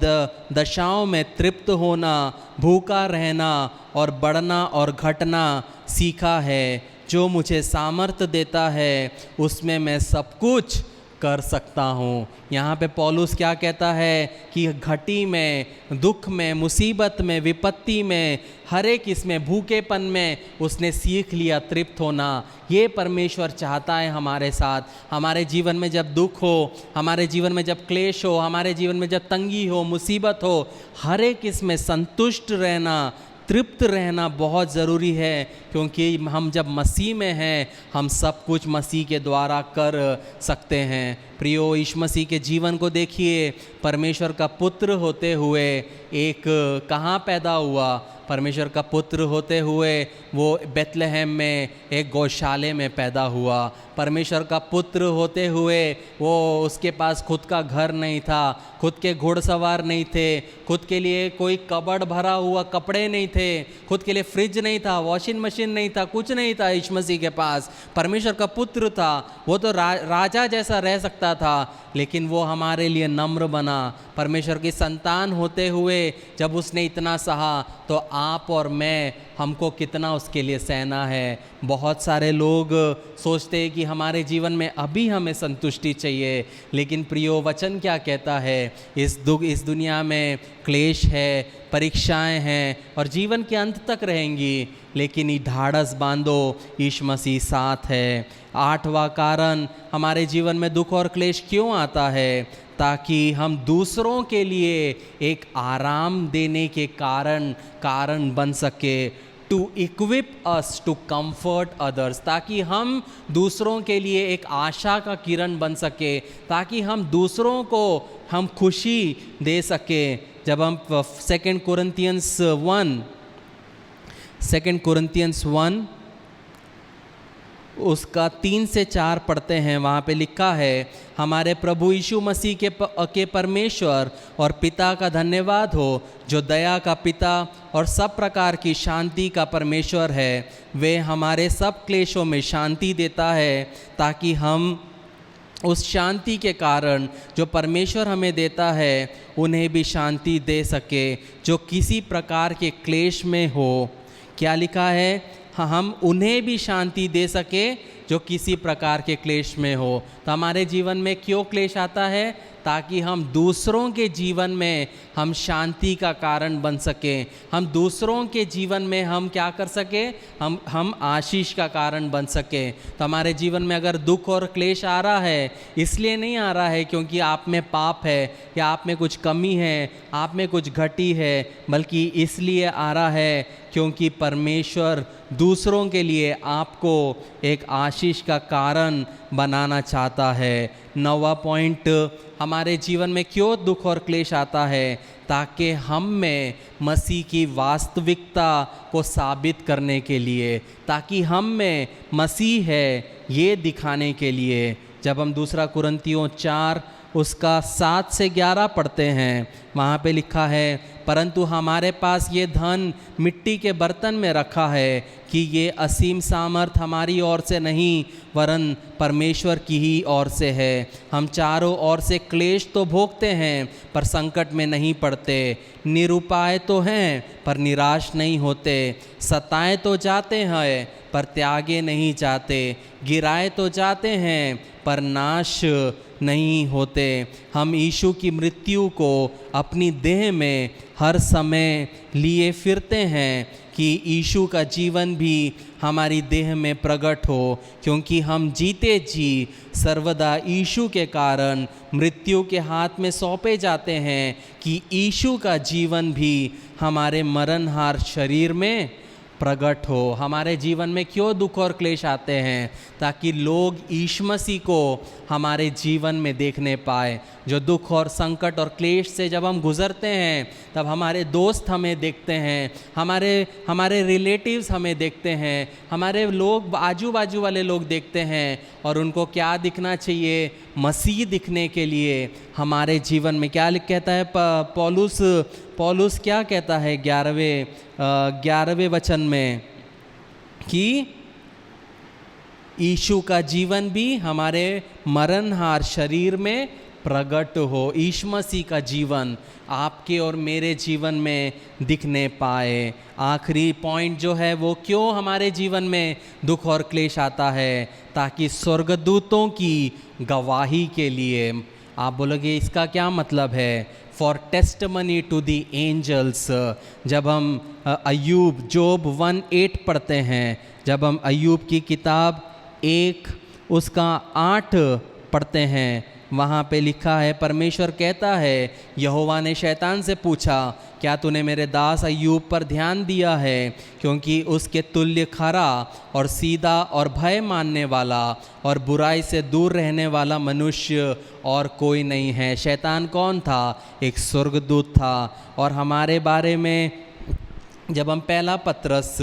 दशाओं में तृप्त होना, भूखा रहना और बढ़ना और घटना सीखा है। जो मुझे सामर्थ्य देता है उसमें मैं सब कुछ कर सकता हूँ। यहाँ पे पौलुस क्या कहता है कि घटी में, दुख में, मुसीबत में, विपत्ति में, हर एक इसमें, भूखेपन में उसने सीख लिया तृप्त होना। ये परमेश्वर चाहता है हमारे साथ। हमारे जीवन में जब दुख हो, हमारे जीवन में जब क्लेश हो, हमारे जीवन में जब तंगी हो, मुसीबत हो, हर एक इसमें संतुष्ट रहना, तृप्त रहना बहुत ज़रूरी है, क्योंकि हम जब मसीह में हैं हम सब कुछ मसीह के द्वारा कर सकते हैं। प्रियो, यीशु मसीह के जीवन को देखिए। परमेश्वर का पुत्र होते हुए एक कहाँ पैदा हुआ? परमेश्वर का पुत्र होते हुए वो बेथलेहम में एक गौशाले में पैदा हुआ। परमेश्वर का पुत्र होते हुए वो, उसके पास खुद का घर नहीं था, खुद के घुड़सवार नहीं थे, खुद के लिए कोई कबर्ड भरा हुआ कपड़े नहीं थे, खुद के लिए फ्रिज नहीं था, वॉशिंग मशीन नहीं था, कुछ नहीं था यीशु मसीह के पास। परमेश्वर का पुत्र था, वो तो राजा जैसा रह सकता था, लेकिन वो हमारे लिए नम्र बना। परमेश्वर की संतान होते हुए जब उसने इतना सहा, तो आप और मैं, हमको कितना उसके लिए सहना है। बहुत सारे लोग सोचते हैं कि हमारे जीवन में अभी हमें संतुष्टि चाहिए, लेकिन प्रियो, वचन क्या कहता है? इस दुनिया में क्लेश है, परीक्षाएं हैं और जीवन के अंत तक रहेंगी, लेकिन ये ढाढ़स बांधो, यीशु मसीह साथ है। 8वां कारण, हमारे जीवन में दुख और क्लेश क्यों आता है? ताकि हम दूसरों के लिए एक आराम देने के कारण बन सके। To equip us to comfort others, ताकि हम दूसरों के लिए एक आशा का किरण बन सके, ताकि हम दूसरों को हम खुशी दे सके। जब हम 2 Corinthians 1 उसका 3 से 4 पढ़ते हैं, वहाँ पे लिखा है, हमारे प्रभु यीशु मसीह के परमेश्वर और पिता का धन्यवाद हो, जो दया का पिता और सब प्रकार की शांति का परमेश्वर है। वे हमारे सब क्लेशों में शांति देता है, ताकि हम उस शांति के कारण जो परमेश्वर हमें देता है उन्हें भी शांति दे सके जो किसी प्रकार के क्लेश में हो। क्या लिखा है? हम उन्हें भी शांति दे सके जो किसी प्रकार के क्लेश में हो। तो हमारे जीवन में क्यों क्लेश आता है? ताकि हम दूसरों के जीवन में हम शांति का कारण बन सकें, हम दूसरों के जीवन में हम क्या कर सकें, हम आशीष का कारण बन सकें। तो हमारे जीवन में अगर दुख और क्लेश आ रहा है, इसलिए नहीं आ रहा है क्योंकि आप में पाप है या आप में कुछ कमी है, आप में कुछ घटी है, बल्कि इसलिए आ रहा है क्योंकि परमेश्वर दूसरों के लिए आपको एक आशीष का कारण बनाना चाहता है। 9वां पॉइंट, हमारे जीवन में क्यों दुख और क्लेश आता है? ताकि हम में मसीह की वास्तविकता को साबित करने के लिए, ताकि हम में मसीह है ये दिखाने के लिए। जब हम 2 कुरिन्थियों 4 उसका 7 से 11 पढ़ते हैं, वहाँ पे लिखा है, परंतु हमारे पास ये धन मिट्टी के बर्तन में रखा है कि ये असीम सामर्थ हमारी ओर से नहीं वरन परमेश्वर की ही ओर से है। हम चारों ओर से क्लेश तो भोगते हैं पर संकट में नहीं पड़ते, निरुपाय तो हैं पर निराश नहीं होते, सताए तो जाते हैं पर त्यागे नहीं जाते, गिराए तो जाते हैं पर नाश नहीं होते। हम यीशु की मृत्यु को अपनी देह में हर समय लिए फिरते हैं कि यीशु का जीवन भी हमारी देह में प्रकट हो, क्योंकि हम जीते जी सर्वदा यीशु के कारण मृत्यु के हाथ में सौंपे जाते हैं कि यीशु का जीवन भी हमारे मरणहार शरीर में प्रकट हो। हमारे जीवन में क्यों दुख और क्लेश आते हैं? ताकि लोग यीशु मसीह को हमारे जीवन में देखने पाए। जो दुख और संकट और क्लेश से जब हम गुज़रते हैं तब हमारे दोस्त हमें देखते हैं, हमारे रिलेटिव्स हमें देखते हैं, हमारे लोग आजू बाजू वाले लोग देखते हैं, और उनको क्या दिखना चाहिए? मसीह दिखने के लिए हमारे जीवन में क्या कहता है पौलुस क्या कहता है 11वें वचन में कि यीशु का जीवन भी हमारे मरणहार शरीर में प्रकट हो। यीशु मसीह का जीवन आपके और मेरे जीवन में दिखने पाए। आखिरी पॉइंट जो है वो क्यों हमारे जीवन में दुख और क्लेश आता है? ताकि स्वर्गदूतों की गवाही के लिए। आप बोलोगे इसका क्या मतलब है? For testimony to the angels. जब हम जोब 1:8 पढ़ते हैं, जब हम अय्यूब की किताब 1 उसका 8 पढ़ते हैं, वहाँ पे लिखा है, परमेश्वर कहता है, यहोवा ने शैतान से पूछा, क्या तूने मेरे दास अय्यूब पर ध्यान दिया है? क्योंकि उसके तुल्य खरा और सीधा और भय मानने वाला और बुराई से दूर रहने वाला मनुष्य और कोई नहीं है। शैतान कौन था? एक स्वर्गदूत था। और हमारे बारे में जब हम पहला पत्रस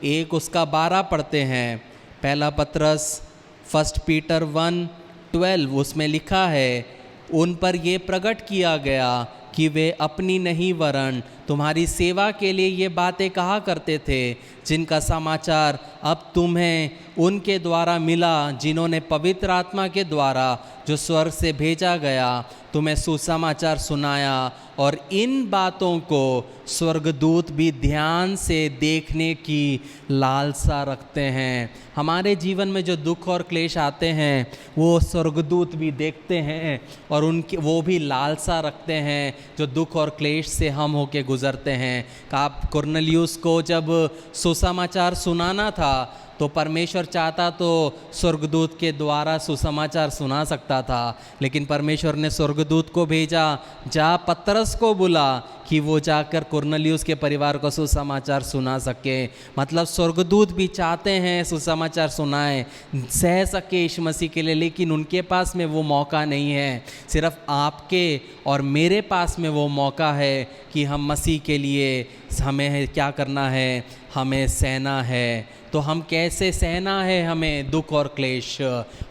1 उसका 12 पढ़ते हैं, पहला पत्रस 1 पीटर 1:12 उसमें लिखा है, उन पर ये प्रकट किया गया कि वे अपनी नहीं वरन तुम्हारी सेवा के लिए ये बातें कहा करते थे, जिनका समाचार अब तुम्हें उनके द्वारा मिला, जिन्होंने पवित्र आत्मा के द्वारा जो स्वर्ग से भेजा गया तुम्हें सुसमाचार सुनाया। और इन बातों को स्वर्गदूत भी ध्यान से देखने की लालसा रखते हैं। हमारे जीवन में जो दुख और क्लेश आते हैं वो स्वर्गदूत भी देखते हैं और वो भी लालसा रखते हैं जो दुख और क्लेश से हम होके गुजरते हैं। आप कुरनेलियुस को जब सुसमाचार सुनाना था तो परमेश्वर चाहता तो स्वर्गदूत के द्वारा सुसमाचार सुना सकता था, लेकिन परमेश्वर ने स्वर्गदूत को भेजा, जा पतरस को बुला कि वो जाकर कुरनेलियुस के परिवार को सुसमाचार सुना सके। मतलब स्वर्गदूत भी चाहते हैं सुसमाचार सुनाए, सह सके यीशु मसीह के लिए, लेकिन उनके पास में वो मौका नहीं है। सिर्फ आपके और मेरे पास में वो मौका है कि हम मसीह के लिए हमें क्या करना है, हमें सहना है। तो हम कैसे सहना है? हमें दुख और क्लेश,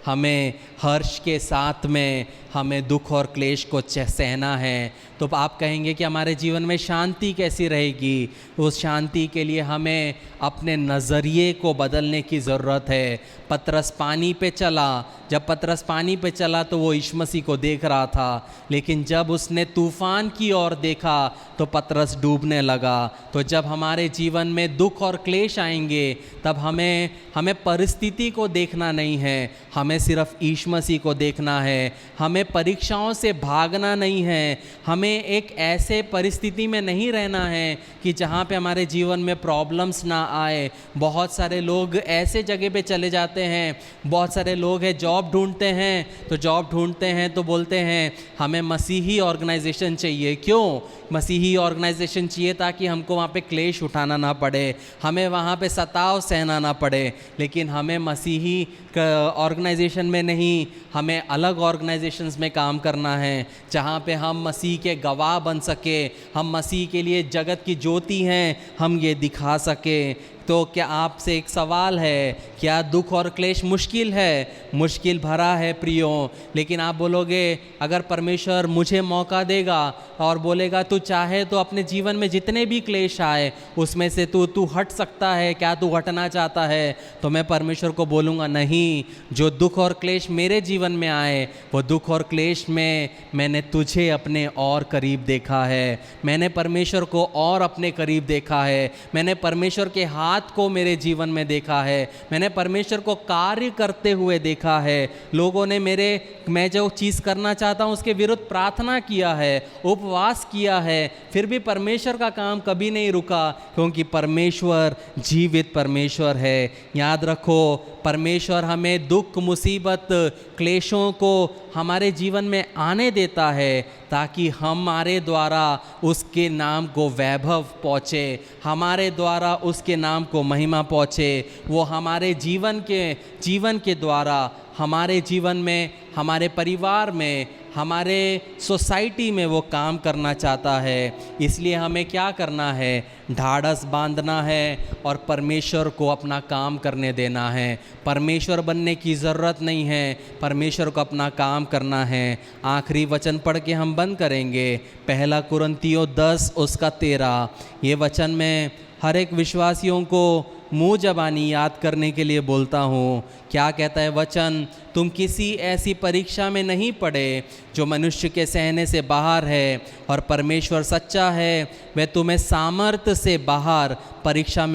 हमें हर्ष के साथ में हमें दुख और क्लेश को सहना है। तो आप कहेंगे कि हमारे जीवन में शांति कैसी रहेगी? उस शांति के लिए हमें अपने नज़रिए को बदलने की ज़रूरत है। पतरस पानी पे चला, जब पतरस पानी पे चला तो वो यीशु मसीह को देख रहा था, लेकिन जब उसने तूफान की ओर देखा तो पतरस डूबने लगा। तो जब हमारे जीवन में दुख और क्लेश आएंगे तब हमें परिस्थिति को देखना नहीं है, हमें सिर्फ यीशु मसीह को देखना है। हमें परीक्षाओं से भागना नहीं है, हमें एक ऐसे परिस्थिति में नहीं रहना है कि जहाँ पे हमारे जीवन में प्रॉब्लम्स ना आए। बहुत सारे लोग ऐसे जगह पे चले जाते हैं, बहुत सारे लोग हैं जॉब ढूंढते हैं तो बोलते हैं हमें मसीही ऑर्गेनाइजेशन चाहिए। क्यों मसीही ऑर्गेनाइजेशन चाहिए? ताकि हमको वहाँ पे क्लेश उठाना ना पड़े, हमें वहाँ पे सताव सहना ना पड़े। लेकिन हमें मसीही ऑर्गेनाइजेशन में नहीं, हमें अलग ऑर्गेनाइजेशंस में काम करना है जहाँ पे हम मसीह के गवाह बन सके, हम मसीह के लिए जगत की ज्योति हैं, हम ये दिखा सके। तो क्या आपसे एक सवाल है, क्या दुख और क्लेश मुश्किल है? मुश्किल भरा है प्रियो, लेकिन आप बोलोगे अगर परमेश्वर मुझे मौका देगा और बोलेगा तू चाहे तो अपने जीवन में जितने भी क्लेश आए उसमें से तू हट सकता है, क्या तू हटना चाहता है? तो मैं परमेश्वर को बोलूँगा नहीं, जो दुख और क्लेश मेरे जीवन में आए वो दुख और क्लेश में मैंने तुझे अपने और करीब देखा है, मैंने परमेश्वर को और अपने करीब देखा है, मैंने परमेश्वर के हाथ को मेरे जीवन में देखा है, मैंने परमेश्वर को कार्य करते हुए देखा है। लोगों ने मैं जो चीज़ करना चाहता हूँ उसके विरुद्ध प्रार्थना किया है, उपवास किया है, फिर भी परमेश्वर का काम कभी नहीं रुका, क्योंकि परमेश्वर जीवित परमेश्वर है। याद रखो, परमेश्वर हमें दुख, मुसीबत, क्लेशों को हमारे जीवन में आने देता है ताकि हमारे द्वारा उसके नाम को वैभव पहुँचे, हमारे द्वारा उसके नाम को महिमा पहुँचे। वो हमारे जीवन के द्वारा हमारे जीवन में, हमारे परिवार में, हमारे सोसाइटी में वो काम करना चाहता है। इसलिए हमें क्या करना है? ढाढ़स बांधना है और परमेश्वर को अपना काम करने देना है। परमेश्वर बनने की ज़रूरत नहीं है, परमेश्वर को अपना काम करना है। आखिरी वचन पढ़ के हम बंद करेंगे, 1 कुरिन्थियों 10 उसका 13। ये वचन मैं हर एक विश्वासियों को मुँह ज़बानी याद करने के लिए बोलता हूँ। क्या कहता है वचन? तुम किसी ऐसी परीक्षा में नहीं पड़े जो मनुष्य के सहने से बाहर है, और परमेश्वर सच्चा है, वह तुम्हें सामर्थ्य से बाहर परीक्षा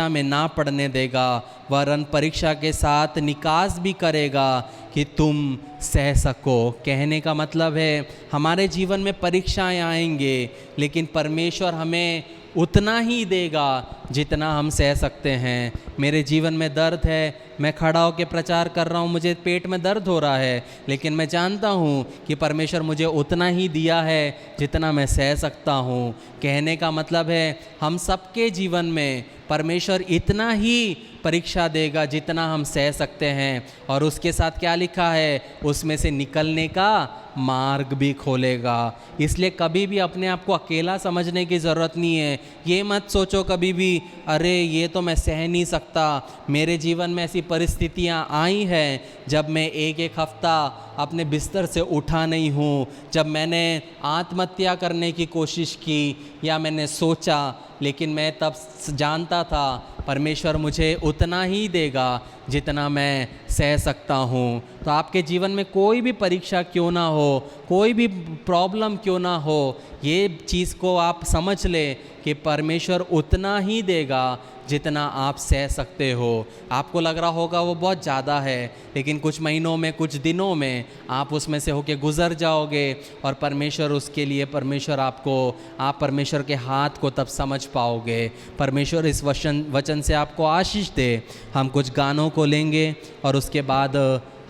में ना पड़ने देगा, वरन परीक्षा के साथ निकास भी करेगा कि तुम सह सको। कहने का मतलब है हमारे जीवन में परीक्षाएं आएंगे, लेकिन परमेश्वर हमें उतना ही देगा जितना हम सह सकते हैं। मेरे जीवन में दर्द है, मैं खड़ा होकर प्रचार कर रहा हूँ, मुझे पेट में दर्द हो रहा है, लेकिन मैं जानता हूँ कि परमेश्वर मुझे उतना ही दिया है जितना मैं सह सकता हूँ। कहने का मतलब है हम सबके जीवन में परमेश्वर इतना ही परीक्षा देगा जितना हम सह सकते हैं, और उसके साथ क्या लिखा है? उसमें से निकलने का मार्ग भी खोलेगा। इसलिए कभी भी अपने आप को अकेला समझने की ज़रूरत नहीं है। ये मत सोचो कभी भी अरे ये तो मैं सह नहीं सकता। मेरे जीवन में ऐसी परिस्थितियाँ आई हैं जब मैं एक हफ्ता अपने बिस्तर से उठा नहीं हूँ, जब मैंने आत्महत्या करने की कोशिश की या मैंने सोचा, लेकिन मैं तब जानता था परमेश्वर मुझे उतना ही देगा जितना मैं सह सकता हूँ। तो आपके जीवन में कोई भी परीक्षा क्यों ना हो, कोई भी प्रॉब्लम क्यों ना हो, ये चीज़ को आप समझ ले कि परमेश्वर उतना ही देगा जितना आप सह सकते हो। आपको लग रहा होगा वो बहुत ज़्यादा है, लेकिन कुछ महीनों में, कुछ दिनों में आप उसमें से होके गुज़र जाओगे, और परमेश्वर उसके लिए आप परमेश्वर के हाथ को तब समझ पाओगे। परमेश्वर इस वचन से आपको आशीष दे। हम कुछ गानों को लेंगे और उसके बाद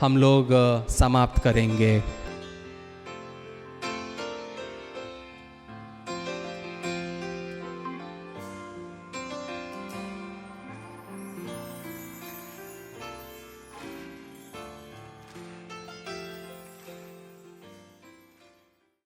हम लोग समाप्त करेंगे।